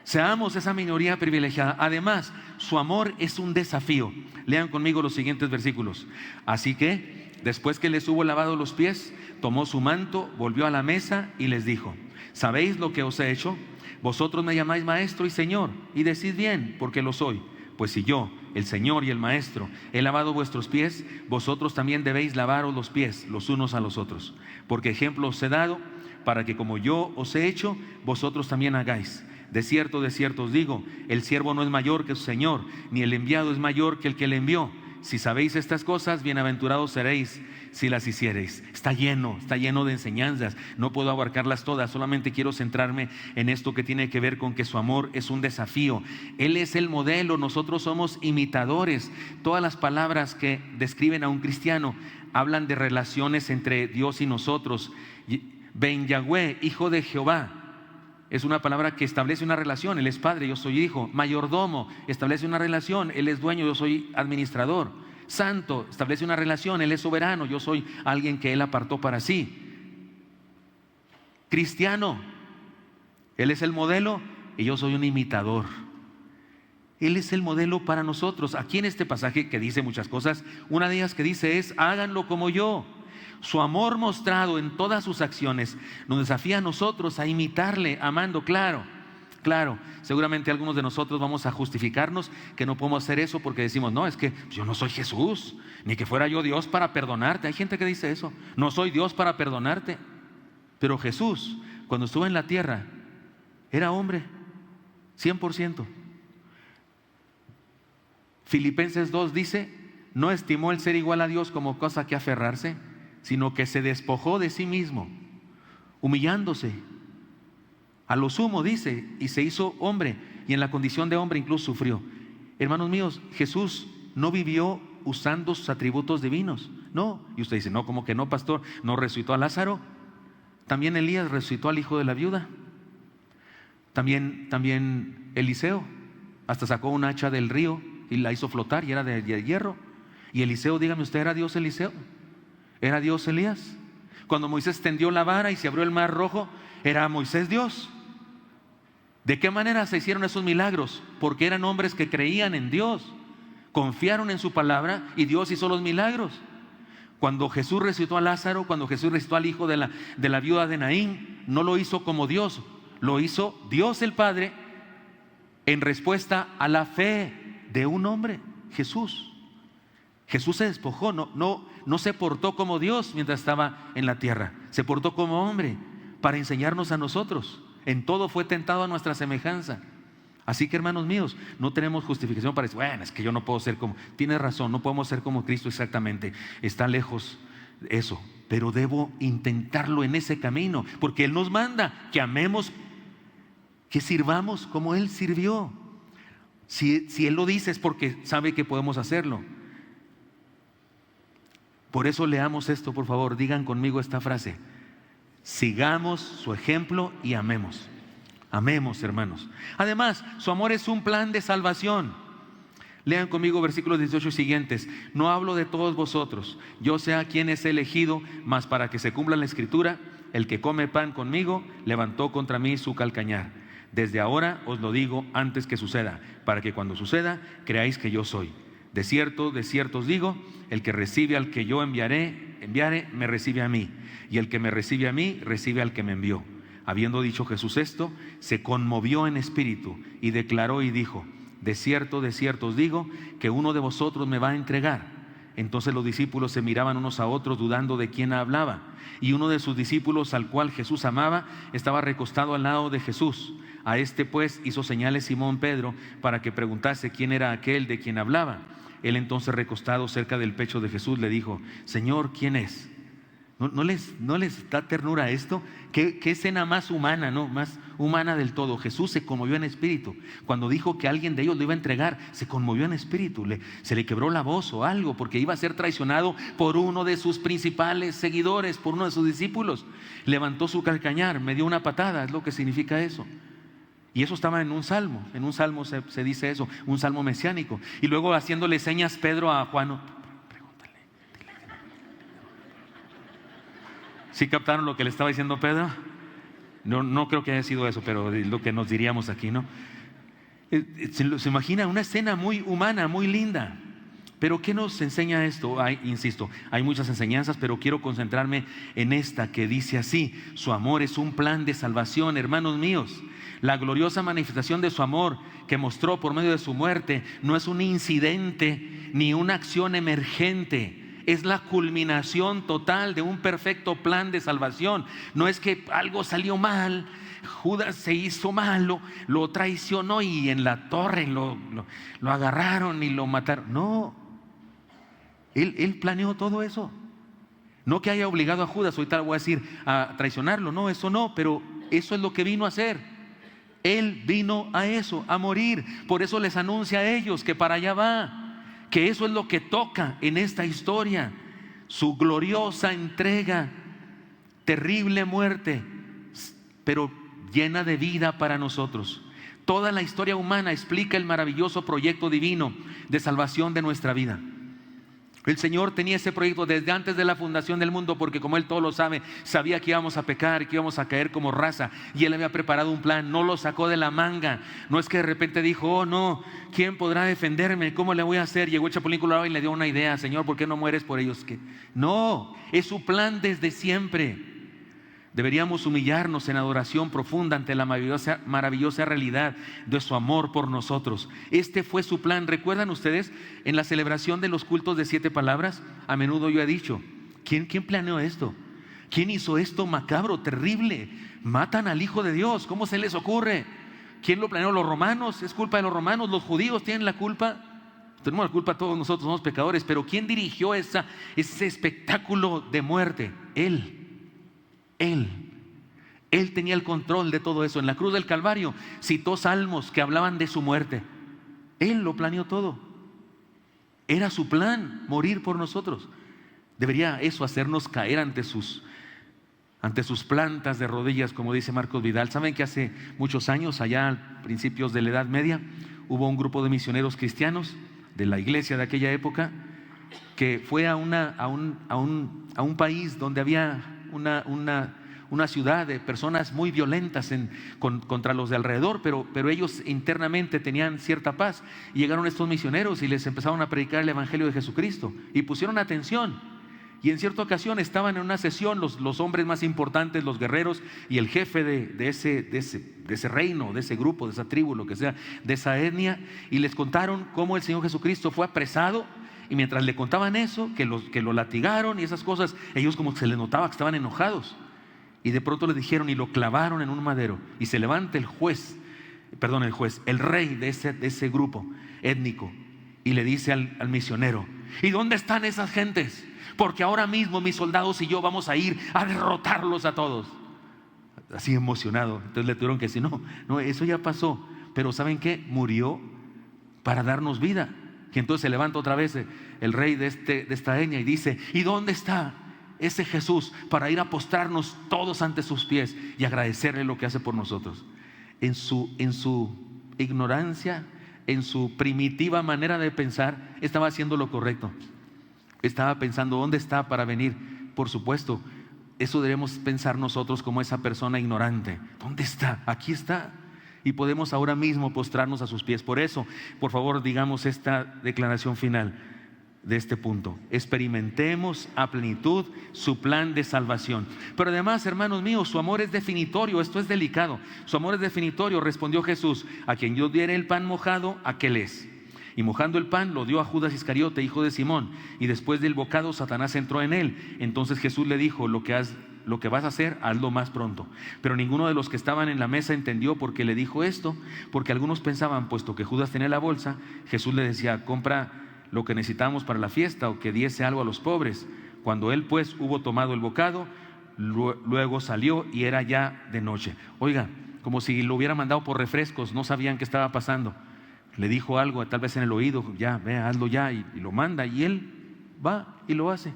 Seamos esa minoría privilegiada. Además, su amor es un desafío. Lean conmigo los siguientes versículos. Así que, después que les hubo lavado los pies, tomó su manto, volvió a la mesa y les dijo: ¿sabéis lo que os he hecho? Vosotros me llamáis maestro y señor, y decid bien, porque lo soy. Pues si yo, el Señor y el Maestro, he lavado vuestros pies, vosotros también debéis lavaros los pies los unos a los otros. Porque ejemplo os he dado, para que como yo os he hecho, vosotros también hagáis. De cierto os digo, el siervo no es mayor que su Señor, ni el enviado es mayor que el que le envió. Si sabéis estas cosas, bienaventurados seréis si las hiciereis. Está lleno de enseñanzas. No puedo abarcarlas todas, solamente quiero centrarme en esto que tiene que ver con que su amor es un desafío. Él es el modelo, nosotros somos imitadores. Todas las palabras que describen a un cristiano hablan de relaciones entre Dios y nosotros. Ben Yahweh, hijo de Jehová, es una palabra que establece una relación. Él es padre, yo soy hijo. Mayordomo, establece una relación. Él es dueño, yo soy administrador. Santo, establece una relación. Él es soberano, yo soy alguien que Él apartó para sí. Cristiano, Él es el modelo y yo soy un imitador. Él es el modelo para nosotros. Aquí en este pasaje que dice muchas cosas, una de ellas que dice es: háganlo como yo. Su amor mostrado en todas sus acciones nos desafía a nosotros a imitarle, amando. Claro, seguramente algunos de nosotros vamos a justificarnos que no podemos hacer eso porque decimos: no, es que yo no soy Jesús, ni que fuera yo Dios para perdonarte. Hay gente que dice eso: no soy Dios para perdonarte. Pero Jesús, cuando estuvo en la tierra, era hombre, 100%. Filipenses 2 dice: no estimó el ser igual a Dios como cosa que aferrarse, sino que se despojó de sí mismo, humillándose a lo sumo, dice, y se hizo hombre, y en la condición de hombre incluso sufrió. Hermanos míos, Jesús no vivió usando sus atributos divinos, no. Y usted dice: no, ¿cómo que no, pastor? ¿No resucitó a Lázaro? También Elías resucitó al hijo de la viuda. También Eliseo hasta sacó un hacha del río y la hizo flotar, y era de hierro. Y Eliseo, dígame usted, ¿era Dios Eliseo? ¿Era Dios Elías? Cuando Moisés tendió la vara y se abrió el mar rojo, ¿era Moisés Dios? ¿De qué manera se hicieron esos milagros? Porque eran hombres que creían en Dios, confiaron en su palabra y Dios hizo los milagros. Cuando Jesús resucitó a Lázaro, cuando Jesús resucitó al hijo de la viuda de Naín, no lo hizo como Dios, lo hizo Dios el Padre en respuesta a la fe de un hombre, Jesús. Jesús se despojó, no se portó como Dios mientras estaba en la tierra, se portó como hombre para enseñarnos a nosotros. En todo fue tentado a nuestra semejanza. Así que, hermanos míos, no tenemos justificación para decir: bueno, es que yo no puedo ser como... Tienes razón, no podemos ser como Cristo exactamente, está lejos eso, pero debo intentarlo en ese camino, porque Él nos manda que amemos, que sirvamos como Él sirvió. Si Él lo dice es porque sabe que podemos hacerlo. Por eso leamos esto, por favor, digan conmigo esta frase: sigamos su ejemplo y amemos. Amemos, hermanos. Además, su amor es un plan de salvación. Lean conmigo versículos 18 y siguientes. No hablo de todos vosotros, yo sé a quienes he elegido, mas para que se cumpla la escritura, el que come pan conmigo levantó contra mí su calcañar. Desde ahora os lo digo antes que suceda, para que cuando suceda creáis que yo soy. De cierto os digo, el que recibe al que yo enviare, me recibe a mí, y el que me recibe a mí, recibe al que me envió. Habiendo dicho Jesús esto, se conmovió en espíritu y declaró y dijo: de cierto os digo, que uno de vosotros me va a entregar. Entonces los discípulos se miraban unos a otros, dudando de quién hablaba. Y uno de sus discípulos, al cual Jesús amaba, estaba recostado al lado de Jesús. A este pues hizo señales Simón Pedro para que preguntase quién era aquel de quien hablaba. Él entonces, recostado cerca del pecho de Jesús, le dijo: Señor, ¿quién es? ¿No les da ternura esto? ¿Qué escena más humana, ¿no? Más humana del todo. Jesús se conmovió en espíritu. Cuando dijo que alguien de ellos lo iba a entregar, se conmovió en espíritu. Se le quebró la voz o algo, porque iba a ser traicionado por uno de sus principales seguidores, por uno de sus discípulos. Levantó su calcañar, me dio una patada, es lo que significa eso. Y eso estaba en un salmo se dice eso, un salmo mesiánico. Y luego haciéndole señas Pedro a Juan: pregúntale, dile. ¿Sí captaron lo que le estaba diciendo Pedro? No creo que haya sido eso, pero lo que nos diríamos aquí, ¿no? Se imagina una escena muy humana, muy linda. Pero ¿qué nos enseña esto? Insisto, hay muchas enseñanzas, pero quiero concentrarme en esta que dice así: su amor es un plan de salvación. Hermanos míos, la gloriosa manifestación de su amor que mostró por medio de su muerte no es un incidente ni una acción emergente. Es la culminación total de un perfecto plan de salvación. No es que algo salió mal, Judas se hizo malo, lo traicionó y en la torre lo agarraron y lo mataron. No, él planeó todo eso. No que haya obligado a Judas, ahorita voy a decir, a traicionarlo. No, eso no, pero eso es lo que vino a hacer. Él vino a eso, a morir. Por eso les anuncia a ellos que para allá va, que eso es lo que toca en esta historia. Su gloriosa entrega, terrible muerte, pero llena de vida para nosotros. Toda la historia humana explica el maravilloso proyecto divino de salvación de nuestra vida. El Señor tenía ese proyecto desde antes de la fundación del mundo, porque como Él todo lo sabe, sabía que íbamos a pecar, que íbamos a caer como raza, y Él había preparado un plan. No lo sacó de la manga. No es que de repente dijo: oh no, ¿quién podrá defenderme? ¿Cómo le voy a hacer? Llegó el Chapulín Colorado y le dio una idea: Señor, ¿por qué no mueres por ellos? No, es su plan desde siempre. Deberíamos humillarnos en adoración profunda ante la maravillosa realidad de su amor por nosotros. Este fue su plan. ¿Recuerdan ustedes en la celebración de los cultos de 7 palabras? A menudo yo he dicho: ¿quién planeó esto? ¿Quién hizo esto macabro, terrible? Matan al Hijo de Dios, ¿cómo se les ocurre? ¿Quién lo planeó? ¿Los romanos? ¿Es culpa de los romanos? ¿Los judíos tienen la culpa? Tenemos la culpa todos nosotros, somos pecadores. Pero ¿quién dirigió ese espectáculo de muerte? Él tenía el control de todo eso. En la cruz del Calvario citó salmos que hablaban de su muerte. Él lo planeó todo. Era su plan, morir por nosotros. Debería eso hacernos caer ante sus plantas de rodillas, como dice Marcos Vidal. ¿Saben que hace muchos años, allá a principios de la Edad Media, hubo un grupo de misioneros cristianos de la iglesia de aquella época que fue a un país donde había una ciudad de personas muy violentas contra los de alrededor, pero ellos internamente tenían cierta paz? Y llegaron estos misioneros y les empezaron a predicar el evangelio de Jesucristo y pusieron atención. Y en cierta ocasión estaban en una sesión los hombres más importantes, los guerreros y el jefe de ese reino, de ese grupo, de esa tribu, lo que sea, de esa etnia, y les contaron cómo el Señor Jesucristo fue apresado. Y mientras le contaban eso, que lo latigaron y esas cosas, ellos como que se les notaba que estaban enojados. Y de pronto les dijeron: y lo clavaron en un madero. Y se levanta el rey de ese grupo étnico, y le dice al misionero: ¿y dónde están esas gentes? Porque ahora mismo mis soldados y yo vamos a ir a derrotarlos a todos. Así emocionado. Entonces le tuvieron que decir: no, eso ya pasó. Pero ¿saben qué? Murió para darnos vida. Y entonces se levanta otra vez el rey de esta etnia y dice: ¿y dónde está ese Jesús para ir a postrarnos todos ante sus pies y agradecerle lo que hace por nosotros? En su ignorancia, en su primitiva manera de pensar, estaba haciendo lo correcto. Estaba pensando: ¿dónde está para venir? Por supuesto, eso debemos pensar nosotros como esa persona ignorante. ¿Dónde está? Aquí está. Y podemos ahora mismo postrarnos a sus pies. Por eso, por favor, digamos esta declaración final de este punto: experimentemos a plenitud su plan de salvación. Pero además, hermanos míos, su amor es definitorio. Esto es delicado. Su amor es definitorio. Respondió Jesús: a quien yo diere el pan mojado, aquel es. Y mojando el pan lo dio a Judas Iscariote, hijo de Simón. Y después del bocado Satanás entró en él. Entonces Jesús le dijo: lo que vas a hacer, hazlo más pronto. Pero ninguno de los que estaban en la mesa entendió por qué le dijo esto, porque algunos pensaban, puesto que Judas tenía la bolsa, Jesús le decía: compra lo que necesitamos para la fiesta, o que diese algo a los pobres. Cuando él pues hubo tomado el bocado, luego salió y era ya de noche. Oiga, como si lo hubiera mandado por refrescos, no sabían qué estaba pasando. Le dijo algo, tal vez en el oído: ya, ve, hazlo ya, y lo manda, y él va y lo hace.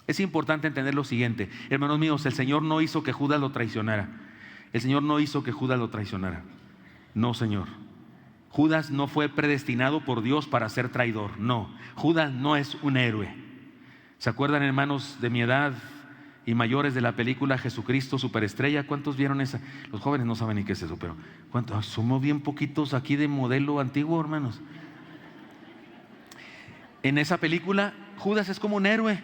Es importante entender lo siguiente, hermanos míos: el Señor no hizo que Judas lo traicionara. El Señor no hizo que Judas lo traicionara. No, Señor. Judas no fue predestinado por Dios para ser traidor. No, Judas no es un héroe. ¿Se acuerdan, hermanos de mi edad, y mayores de la película Jesucristo Superestrella. ¿Cuántos vieron esa? Los jóvenes no saben ni qué es eso, pero ¿cuántos? Somos bien poquitos aquí de modelo antiguo, hermanos. En esa película, Judas es como un héroe.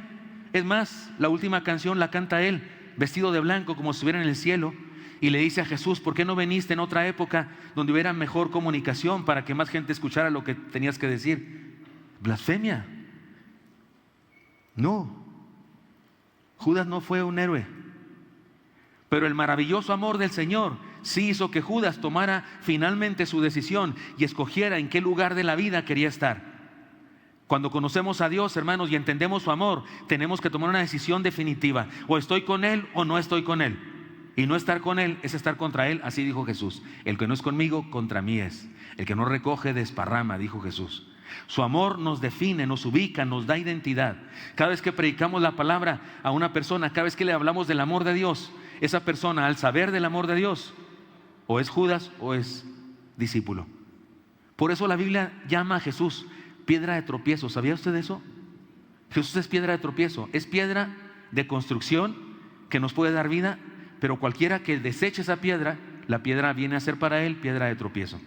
Es más, la última canción la canta él, vestido de blanco, como si estuviera en el cielo, y le dice a Jesús: ¿por qué no viniste en otra época donde hubiera mejor comunicación para que más gente escuchara lo que tenías que decir? Blasfemia. No, Judas no fue un héroe, pero el maravilloso amor del Señor sí hizo que Judas tomara finalmente su decisión y escogiera en qué lugar de la vida quería estar. Cuando conocemos a Dios, hermanos, y entendemos su amor, tenemos que tomar una decisión definitiva: o estoy con Él o no estoy con Él. Y no estar con Él es estar contra Él, así dijo Jesús. El que no es conmigo, contra mí es. El que no recoge, desparrama, dijo Jesús. Su amor nos define, nos ubica, nos da identidad. Cada vez que predicamos la palabra a una persona, cada vez que le hablamos del amor de Dios, esa persona, al saber del amor de Dios, o es Judas o es discípulo. Por eso la Biblia llama a Jesús piedra de tropiezo. ¿Sabía usted eso? Jesús es piedra de tropiezo, es piedra de construcción que nos puede dar vida, pero cualquiera que deseche esa piedra, la piedra viene a ser para él piedra de tropiezo.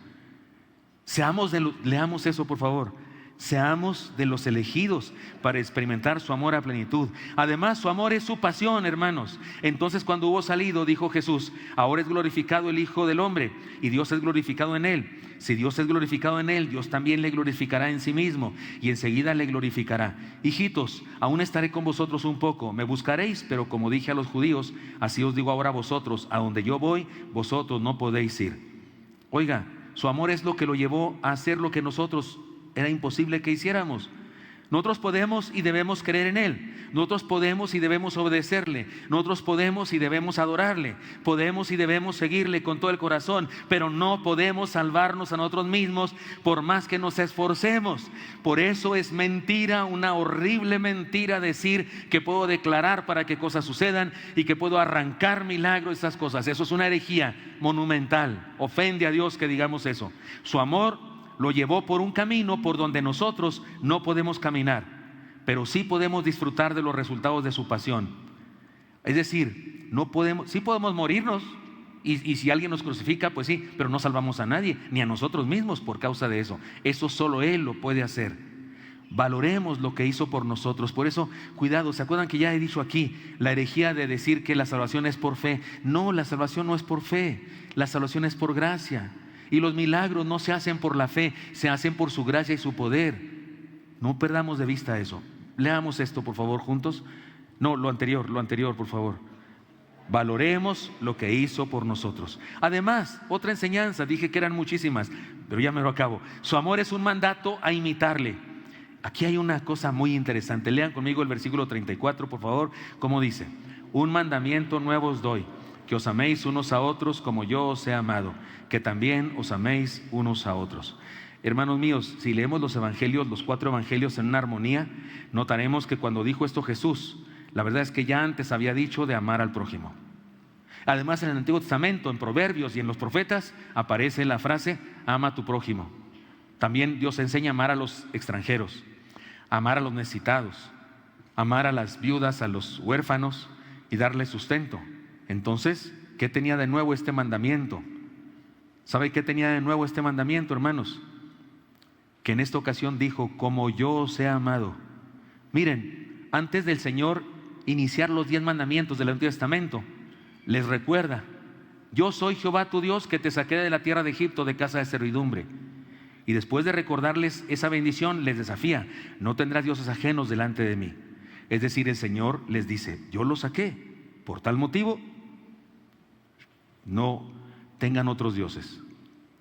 Leamos eso, por favor. Seamos de los elegidos para experimentar su amor a plenitud. Además, su amor es su pasión, hermanos. Entonces, cuando hubo salido, dijo Jesús: ahora es glorificado el Hijo del Hombre y Dios es glorificado en él. Si Dios es glorificado en él, Dios también le glorificará en sí mismo y enseguida le glorificará. Hijitos, aún estaré con vosotros un poco. Me buscaréis, pero como dije a los judíos, así os digo ahora a vosotros: a donde yo voy, vosotros no podéis ir. Oiga, su amor es lo que lo llevó a hacer lo que nosotros era imposible que hiciéramos. Nosotros podemos y debemos creer en Él. Nosotros podemos y debemos obedecerle. Nosotros podemos y debemos adorarle. Podemos y debemos seguirle con todo el corazón. Pero no podemos salvarnos a nosotros mismos por más que nos esforcemos. Por eso es mentira, una horrible mentira, decir que puedo declarar para que cosas sucedan y que puedo arrancar milagros, esas cosas. Eso es una herejía monumental. Ofende a Dios que digamos eso. Su amor lo llevó por un camino por donde nosotros no podemos caminar, pero sí podemos disfrutar de los resultados de su pasión. Es decir, sí podemos morirnos y si alguien nos crucifica, pues sí, pero no salvamos a nadie, ni a nosotros mismos por causa de eso. Eso solo Él lo puede hacer. Valoremos lo que hizo por nosotros. Por eso, cuidado, ¿se acuerdan que ya he dicho aquí la herejía de decir que la salvación es por fe? No, la salvación no es por fe, la salvación es por gracia. Y los milagros no se hacen por la fe, se hacen por su gracia y su poder. No perdamos de vista eso. Leamos esto, por favor, juntos. No, lo anterior, por favor. Valoremos lo que hizo por nosotros. Además, otra enseñanza, dije que eran muchísimas, pero ya me lo acabo. Su amor es un mandato a imitarle. Aquí hay una cosa muy interesante. Lean conmigo el versículo 34, por favor. ¿Cómo dice? Un mandamiento nuevo os doy: que os améis unos a otros como yo os he amado, que también os améis unos a otros. Hermanos míos, si leemos los evangelios, los 4 evangelios en una armonía, notaremos que cuando dijo esto Jesús, la verdad es que ya antes había dicho de amar al prójimo. Además, en el Antiguo Testamento, en Proverbios y en los profetas, aparece la frase: ama a tu prójimo. También Dios enseña a amar a los extranjeros, a amar a los necesitados, a amar a las viudas, a los huérfanos y darles sustento. Entonces, ¿qué tenía de nuevo este mandamiento? ¿Sabe qué tenía de nuevo este mandamiento, hermanos? Que en esta ocasión dijo: como yo os he amado. Miren, antes del Señor iniciar los 10 mandamientos del Antiguo Testamento, les recuerda: yo soy Jehová tu Dios, que te saqué de la tierra de Egipto, de casa de servidumbre. Y después de recordarles esa bendición, les desafía: no tendrás dioses ajenos delante de mí. Es decir, el Señor les dice: yo los saqué, por tal motivo no tengan otros dioses.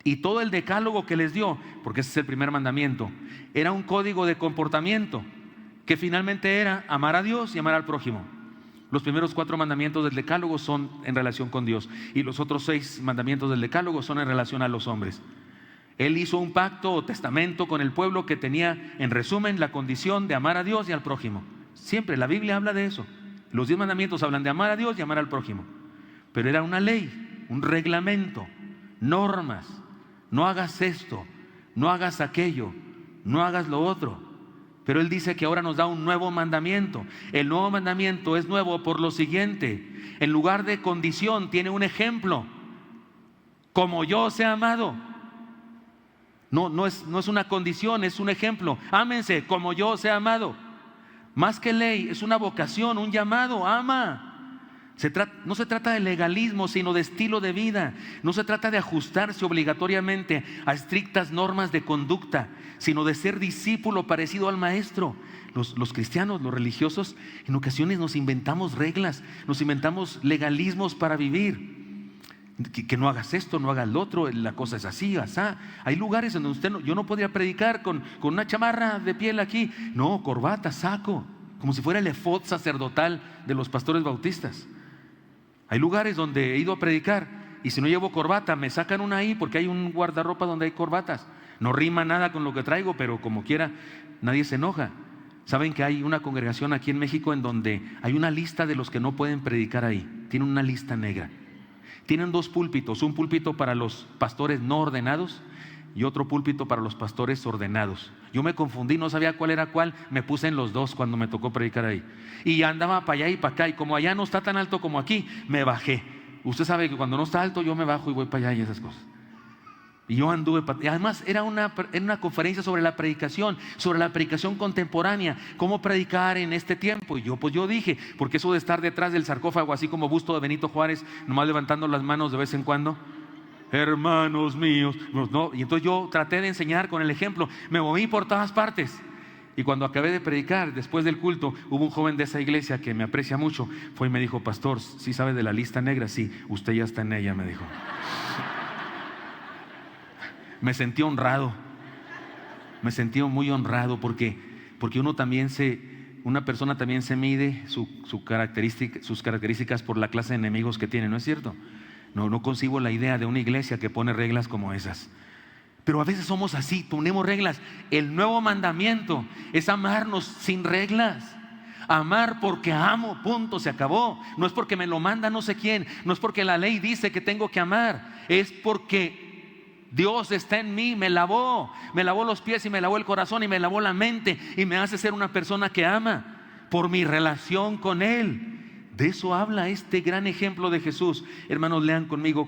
Y todo el decálogo que les dio, porque ese es el primer mandamiento, era un código de comportamiento que finalmente era amar a Dios y amar al prójimo. Los primeros 4 mandamientos del decálogo son en relación con Dios, y los otros 6 mandamientos del decálogo son en relación a los hombres. Él hizo un pacto o testamento con el pueblo que tenía, en resumen, la condición de amar a Dios y al prójimo. Siempre la Biblia habla de eso. Los 10 mandamientos hablan de amar a Dios y amar al prójimo. Pero era una ley, un reglamento, normas. No hagas esto, no hagas aquello, no hagas lo otro. Pero Él dice que ahora nos da un nuevo mandamiento. El nuevo mandamiento es nuevo por lo siguiente: en lugar de condición tiene un ejemplo. Como yo os he amado. No es una condición, es un ejemplo. Ámense como yo os he amado. Más que ley, es una vocación, un llamado. Ama. No se trata de legalismo, sino de estilo de vida. No se trata de ajustarse obligatoriamente a estrictas normas de conducta, sino de ser discípulo parecido al maestro. Los cristianos, los religiosos, en ocasiones nos inventamos reglas, nos inventamos legalismos para vivir. Que no hagas esto, no hagas lo otro, la cosa es así, asá. Hay lugares en donde yo no podría predicar con una chamarra de piel aquí. No, corbata, saco, como si fuera el efod sacerdotal de los pastores bautistas. Hay lugares donde he ido a predicar y si no llevo corbata me sacan una ahí porque hay un guardarropa donde hay corbatas. No rima nada con lo que traigo, pero como quiera nadie se enoja. Saben que hay una congregación aquí en México en donde hay una lista de los que no pueden predicar ahí. Tienen una lista negra. Tienen 2 púlpitos, un púlpito para los pastores no ordenados y otro púlpito para los pastores ordenados. Yo me confundí, no sabía cuál era cuál, me puse en los 2 cuando me tocó predicar ahí. Y andaba para allá y para acá, y como allá no está tan alto como aquí, me bajé. Usted sabe que cuando no está alto yo me bajo y voy para allá y esas cosas. Y yo anduve, y además era una conferencia sobre la predicación contemporánea, cómo predicar en este tiempo. Y yo dije, porque eso de estar detrás del sarcófago, así como busto de Benito Juárez, nomás levantando las manos de vez en cuando, hermanos míos, no. Y entonces yo traté de enseñar con el ejemplo, me moví por todas partes. Y cuando acabé de predicar, después del culto, hubo un joven de esa iglesia que me aprecia mucho, fue y me dijo: pastor, ¿sí sabe de la lista negra? Sí, usted ya está en ella, me dijo. Me sentí honrado, me sentí muy honrado porque una persona también se mide sus características por la clase de enemigos que tiene, ¿no es cierto? No concibo la idea de una iglesia que pone reglas como esas. Pero a veces somos así, ponemos reglas. El nuevo mandamiento es amarnos sin reglas. Amar porque amo, punto, se acabó. No es porque me lo manda no sé quién, no es porque la ley dice que tengo que amar, es porque Dios está en mí, me lavó los pies y me lavó el corazón y me lavó la mente y me hace ser una persona que ama por mi relación con Él. De eso habla este gran ejemplo de Jesús. Hermanos, digan conmigo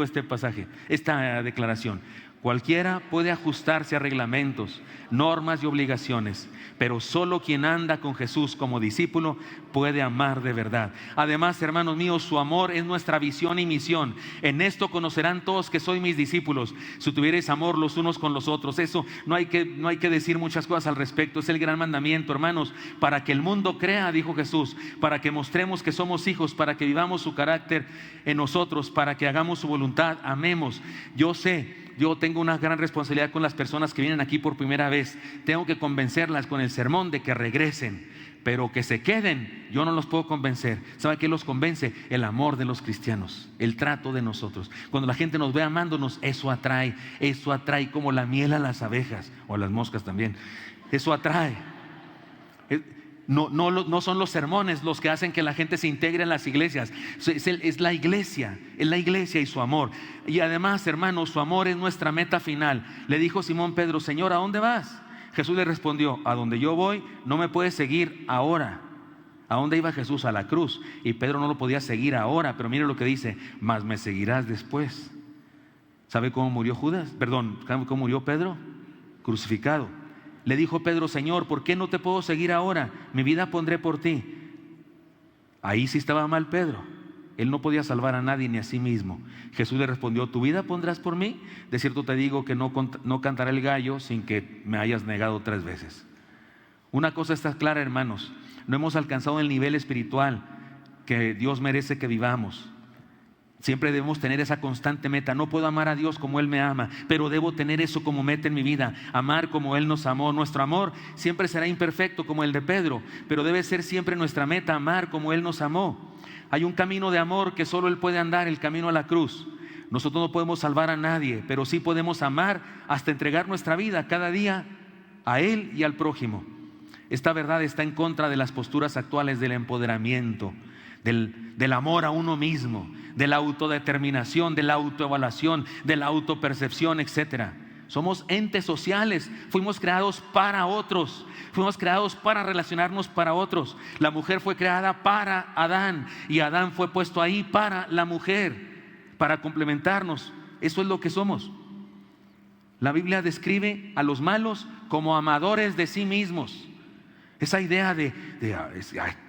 este pasaje, esta declaración. Cualquiera puede ajustarse a reglamentos, normas y obligaciones, pero solo quien anda con Jesús como discípulo puede amar de verdad. Además, hermanos míos, su amor es nuestra visión y misión. En esto conocerán todos que soy mis discípulos, si tuvierais amor los unos con los otros. Eso no hay que decir muchas cosas al respecto. Es el gran mandamiento, hermanos, para que el mundo crea, dijo Jesús, para que mostremos que somos hijos, para que vivamos su carácter en nosotros, para que hagamos su voluntad, amemos. Yo tengo una gran responsabilidad con las personas que vienen aquí por primera vez. Tengo que convencerlas con el sermón de que regresen, pero que se queden, yo no los puedo convencer. ¿Sabe qué los convence? El amor de los cristianos, el trato de nosotros. Cuando la gente nos ve amándonos, eso atrae como la miel a las abejas, o a las moscas también. Eso atrae. No son los sermones los que hacen que la gente se integre en las iglesias. Es la iglesia y su amor. Y además, hermanos, su amor es nuestra meta final. Le dijo Simón Pedro: Señor, ¿a dónde vas? Jesús le respondió: a donde yo voy no me puedes seguir ahora. ¿A dónde iba Jesús? A la cruz. Y Pedro no lo podía seguir ahora, pero mire lo que dice: mas me seguirás después. ¿Sabe cómo murió cómo murió Pedro? Crucificado. Le dijo Pedro: Señor, ¿por qué no te puedo seguir ahora? Mi vida pondré por ti. Ahí sí estaba mal Pedro. Él no podía salvar a nadie ni a sí mismo. Jesús le respondió: ¿tu vida pondrás por mí? De cierto te digo que no cantará el gallo sin que me hayas negado 3 veces. Una cosa está clara, hermanos: no hemos alcanzado el nivel espiritual que Dios merece que vivamos. Siempre debemos tener esa constante meta. No puedo amar a Dios como Él me ama, pero debo tener eso como meta en mi vida. Amar como Él nos amó. Nuestro amor siempre será imperfecto como el de Pedro, pero debe ser siempre nuestra meta, amar como Él nos amó. Hay un camino de amor que solo Él puede andar, el camino a la cruz. Nosotros no podemos salvar a nadie, pero sí podemos amar hasta entregar nuestra vida cada día a Él y al prójimo. Esta verdad está en contra de las posturas actuales del empoderamiento, del amor a uno mismo, de la autodeterminación, de la autoevaluación, de la autopercepción, etc. Somos entes sociales, fuimos creados para otros, fuimos creados para relacionarnos para otros. La mujer fue creada para Adán y Adán fue puesto ahí para la mujer, para complementarnos. Eso es lo que somos. La Biblia describe a los malos como amadores de sí mismos. Esa idea de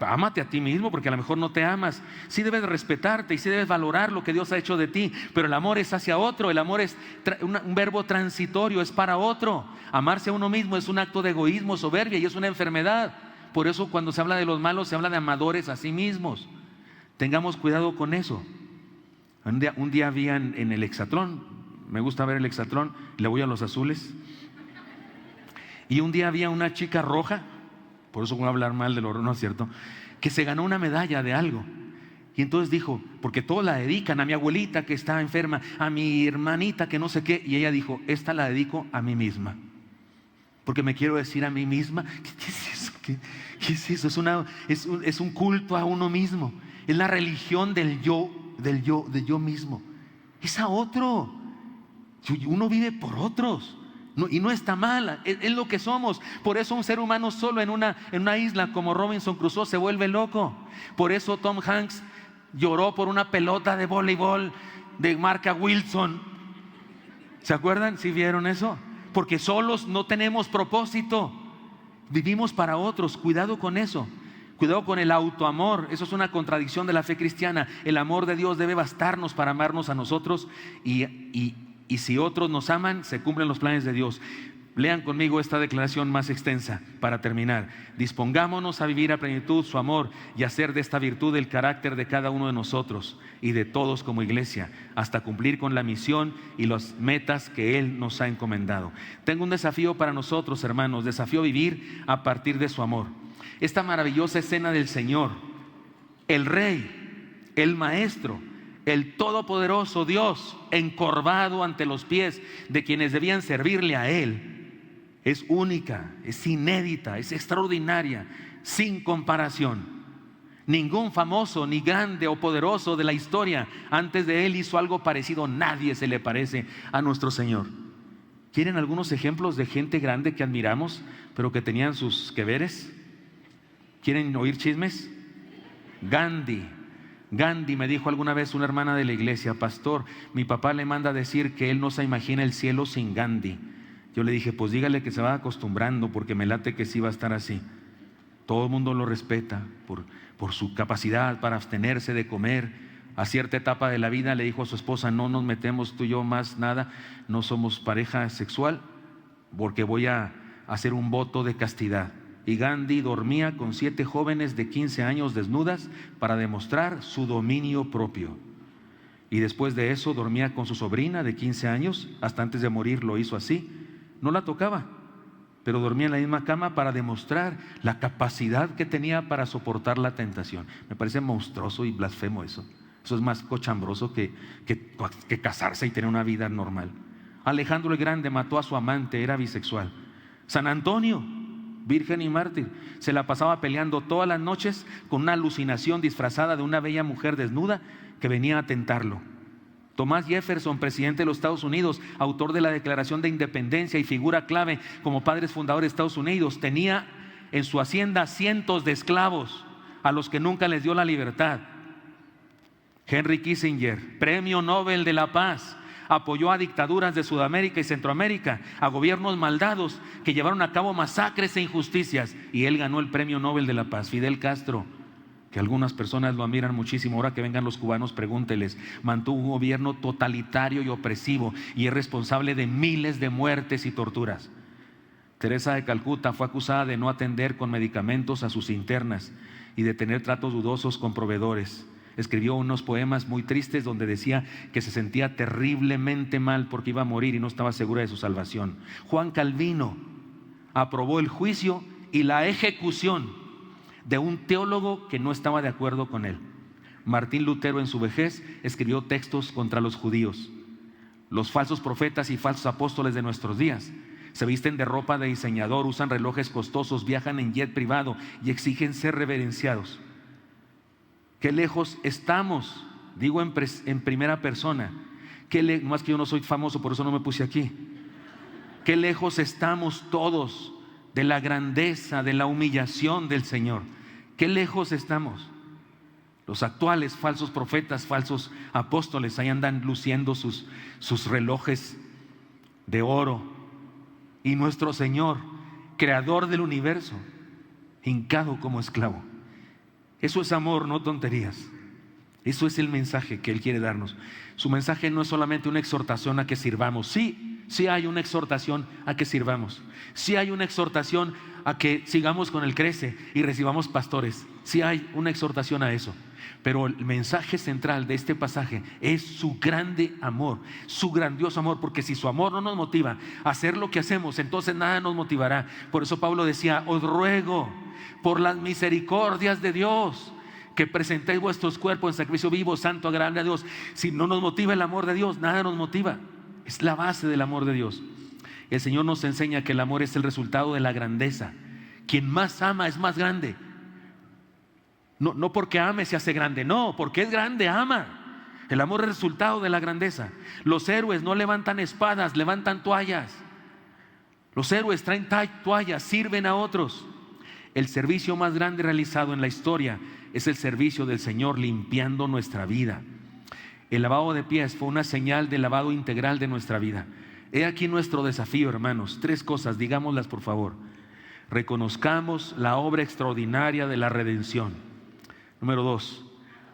ámate a ti mismo, porque a lo mejor no te amas. Sí debes respetarte y sí debes valorar lo que Dios ha hecho de ti, pero el amor es hacia otro. El amor es un verbo transitorio, es para otro. Amarse a uno mismo es un acto de egoísmo, soberbia, y es una enfermedad. Por eso cuando se habla de los malos se habla de amadores a sí mismos. Tengamos cuidado con eso. Un día vi en el hexatlón, me gusta ver el hexatlón, le voy a los azules, y un día había una chica roja, por eso voy a hablar mal de lo, no es cierto, que se ganó una medalla de algo. Y entonces dijo, porque todos la dedican a mi abuelita que está enferma, a mi hermanita que no sé qué, y ella dijo, esta la dedico a mí misma, porque me quiero decir a mí misma. ¿Qué es eso? ¿Qué es eso? Es un culto a uno mismo, es la religión del yo mismo. Es a otro. Uno vive por otros. No, y no está mal, es lo que somos. Por eso un ser humano solo en una isla como Robinson Crusoe se vuelve loco. Por eso Tom Hanks lloró por una pelota de voleibol de marca Wilson. ¿Se acuerdan? ¿Sí vieron eso? Porque solos no tenemos propósito, vivimos para otros. Cuidado con eso. Cuidado con el autoamor. Eso es una contradicción de la fe cristiana. El amor de Dios debe bastarnos para amarnos a nosotros, y si otros nos aman, se cumplen los planes de Dios. Lean conmigo esta declaración más extensa para terminar. Dispongámonos a vivir a plenitud su amor y hacer de esta virtud el carácter de cada uno de nosotros y de todos como iglesia, hasta cumplir con la misión y las metas que Él nos ha encomendado. Tengo un desafío para nosotros, hermanos, desafío a vivir a partir de su amor. Esta maravillosa escena del Señor, el Rey, el Maestro, el todopoderoso Dios encorvado ante los pies de quienes debían servirle a Él, es única, es inédita, es extraordinaria, sin comparación. Ningún famoso, ni grande o poderoso de la historia antes de Él hizo algo parecido. Nadie se le parece a nuestro Señor. ¿Quieren algunos ejemplos de gente grande que admiramos, pero que tenían sus que veres? ¿Quieren oír chismes? Gandhi, me dijo alguna vez una hermana de la iglesia, pastor, mi papá le manda a decir que él no se imagina el cielo sin Gandhi. Yo le dije, pues dígale que se va acostumbrando, porque me late que sí va a estar así. Todo el mundo lo respeta por su capacidad para abstenerse de comer. A cierta etapa de la vida le dijo a su esposa, no nos metemos tú y yo más nada, no somos pareja sexual, porque voy a hacer un voto de castidad. Y Gandhi dormía con 7 jóvenes de 15 años desnudas para demostrar su dominio propio. Y después de eso dormía con su sobrina de 15 años, hasta antes de morir lo hizo así. No la tocaba, pero dormía en la misma cama para demostrar la capacidad que tenía para soportar la tentación. Me parece monstruoso y blasfemo eso. Eso es más cochambroso que casarse y tener una vida normal. Alejandro el Grande mató a su amante, era bisexual. San Antonio, virgen y mártir, se la pasaba peleando todas las noches con una alucinación disfrazada de una bella mujer desnuda que venía a tentarlo. Thomas Jefferson, presidente de los Estados Unidos, autor de la Declaración de Independencia y figura clave como padres fundadores de Estados Unidos, tenía en su hacienda cientos de esclavos a los que nunca les dio la libertad. Henry Kissinger, premio Nobel de la Paz, apoyó a dictaduras de Sudamérica y Centroamérica, a gobiernos maldados que llevaron a cabo masacres e injusticias, y él ganó el premio Nobel de la Paz. Fidel Castro, que algunas personas lo admiran muchísimo, ahora que vengan los cubanos pregúnteles, mantuvo un gobierno totalitario y opresivo y es responsable de miles de muertes y torturas. Teresa de Calcuta fue acusada de no atender con medicamentos a sus internas y de tener tratos dudosos con proveedores. Escribió unos poemas muy tristes donde decía que se sentía terriblemente mal porque iba a morir y no estaba segura de su salvación. Juan Calvino aprobó el juicio y la ejecución de un teólogo que no estaba de acuerdo con él. Martín Lutero en su vejez escribió textos contra los judíos. Los falsos profetas y falsos apóstoles de nuestros días se visten de ropa de diseñador, usan relojes costosos, viajan en jet privado y exigen ser reverenciados. Qué lejos estamos, digo en primera persona, más que yo no soy famoso, por eso no me puse aquí. Qué lejos estamos todos de la grandeza, de la humillación del Señor. Qué lejos estamos. Los actuales falsos profetas, falsos apóstoles, ahí andan luciendo sus relojes de oro. Y nuestro Señor, creador del universo, hincado como esclavo. Eso es amor, no tonterías. Eso es el mensaje que Él quiere darnos. Su mensaje no es solamente una exhortación a que sirvamos. Sí hay una exhortación a que sirvamos. Sí hay una exhortación a que sigamos con el Crece y recibamos pastores. Sí hay una exhortación a eso. Pero el mensaje central de este pasaje es su grande amor, su grandioso amor, porque si su amor no nos motiva a hacer lo que hacemos, entonces nada nos motivará. Por eso Pablo decía: os ruego por las misericordias de Dios que presentéis vuestros cuerpos en sacrificio vivo, santo, agradable a Dios. Si no nos motiva el amor de Dios, nada nos motiva. Es la base del amor de Dios. El Señor nos enseña que el amor es el resultado de la grandeza. Quien más ama es más grande. No porque ame se hace grande, no, porque es grande, ama. El amor es el resultado de la grandeza. Los héroes no levantan espadas, levantan toallas. Los héroes traen toallas, sirven a otros. El servicio más grande realizado en la historia es el servicio del Señor limpiando nuestra vida. El lavado de pies fue una señal del lavado integral de nuestra vida. He aquí nuestro desafío, hermanos. 3 cosas, digámoslas por favor. Reconozcamos la obra extraordinaria de la redención. Número 2,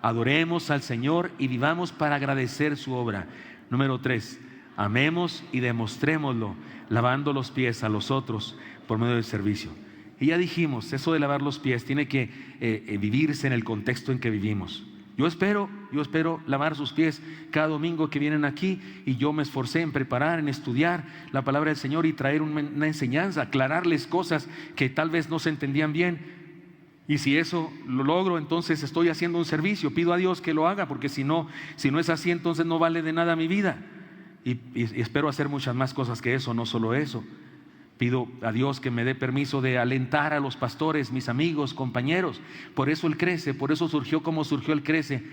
adoremos al Señor y vivamos para agradecer su obra. Número 3, amemos y demostrémoslo lavando los pies a los otros por medio del servicio. Y ya dijimos, eso de lavar los pies tiene que vivirse en el contexto en que vivimos. Yo espero lavar sus pies cada domingo que vienen aquí, y yo me esforcé en preparar, en estudiar la palabra del Señor y traer una enseñanza, aclararles cosas que tal vez no se entendían bien. Y si eso lo logro, entonces estoy haciendo un servicio. Pido a Dios que lo haga, porque si no es así, entonces no vale de nada mi vida. Y espero hacer muchas más cosas que eso, no solo eso. Pido a Dios que me dé permiso de alentar a los pastores, mis amigos, compañeros. Por eso el Crece, por eso surgió como surgió el Crece,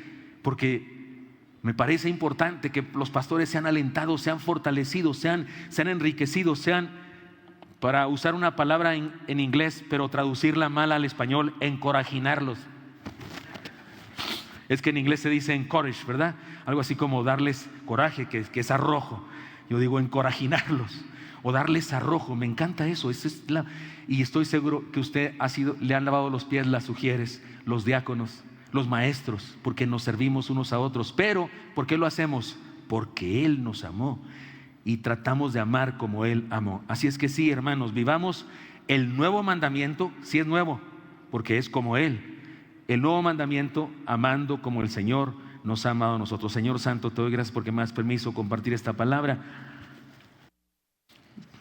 porque me parece importante que los pastores sean alentados, sean fortalecidos, sean enriquecidos, sean, para usar una palabra en inglés, pero traducirla mal al español, encorajinarlos. Es que en inglés se dice encourage, ¿verdad? Algo así como darles coraje, que es arrojo. Yo digo encorajinarlos o darles arrojo. Me encanta eso. Y estoy seguro que usted le han lavado los pies las sugieres, los diáconos, los maestros, porque nos servimos unos a otros. Pero, ¿por qué lo hacemos? Porque Él nos amó. Y tratamos de amar como Él amó. Así es que sí, hermanos, vivamos el nuevo mandamiento. Sí es nuevo, porque es como Él. El nuevo mandamiento, amando como el Señor nos ha amado a nosotros. Señor Santo, te doy gracias porque me das permiso compartir esta palabra.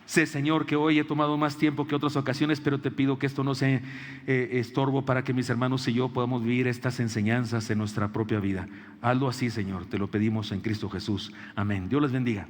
Sé, Señor, que hoy he tomado más tiempo que otras ocasiones, pero te pido que esto no sea estorbo para que mis hermanos y yo podamos vivir estas enseñanzas en nuestra propia vida. Hazlo así, Señor, te lo pedimos en Cristo Jesús. Amén. Dios les bendiga.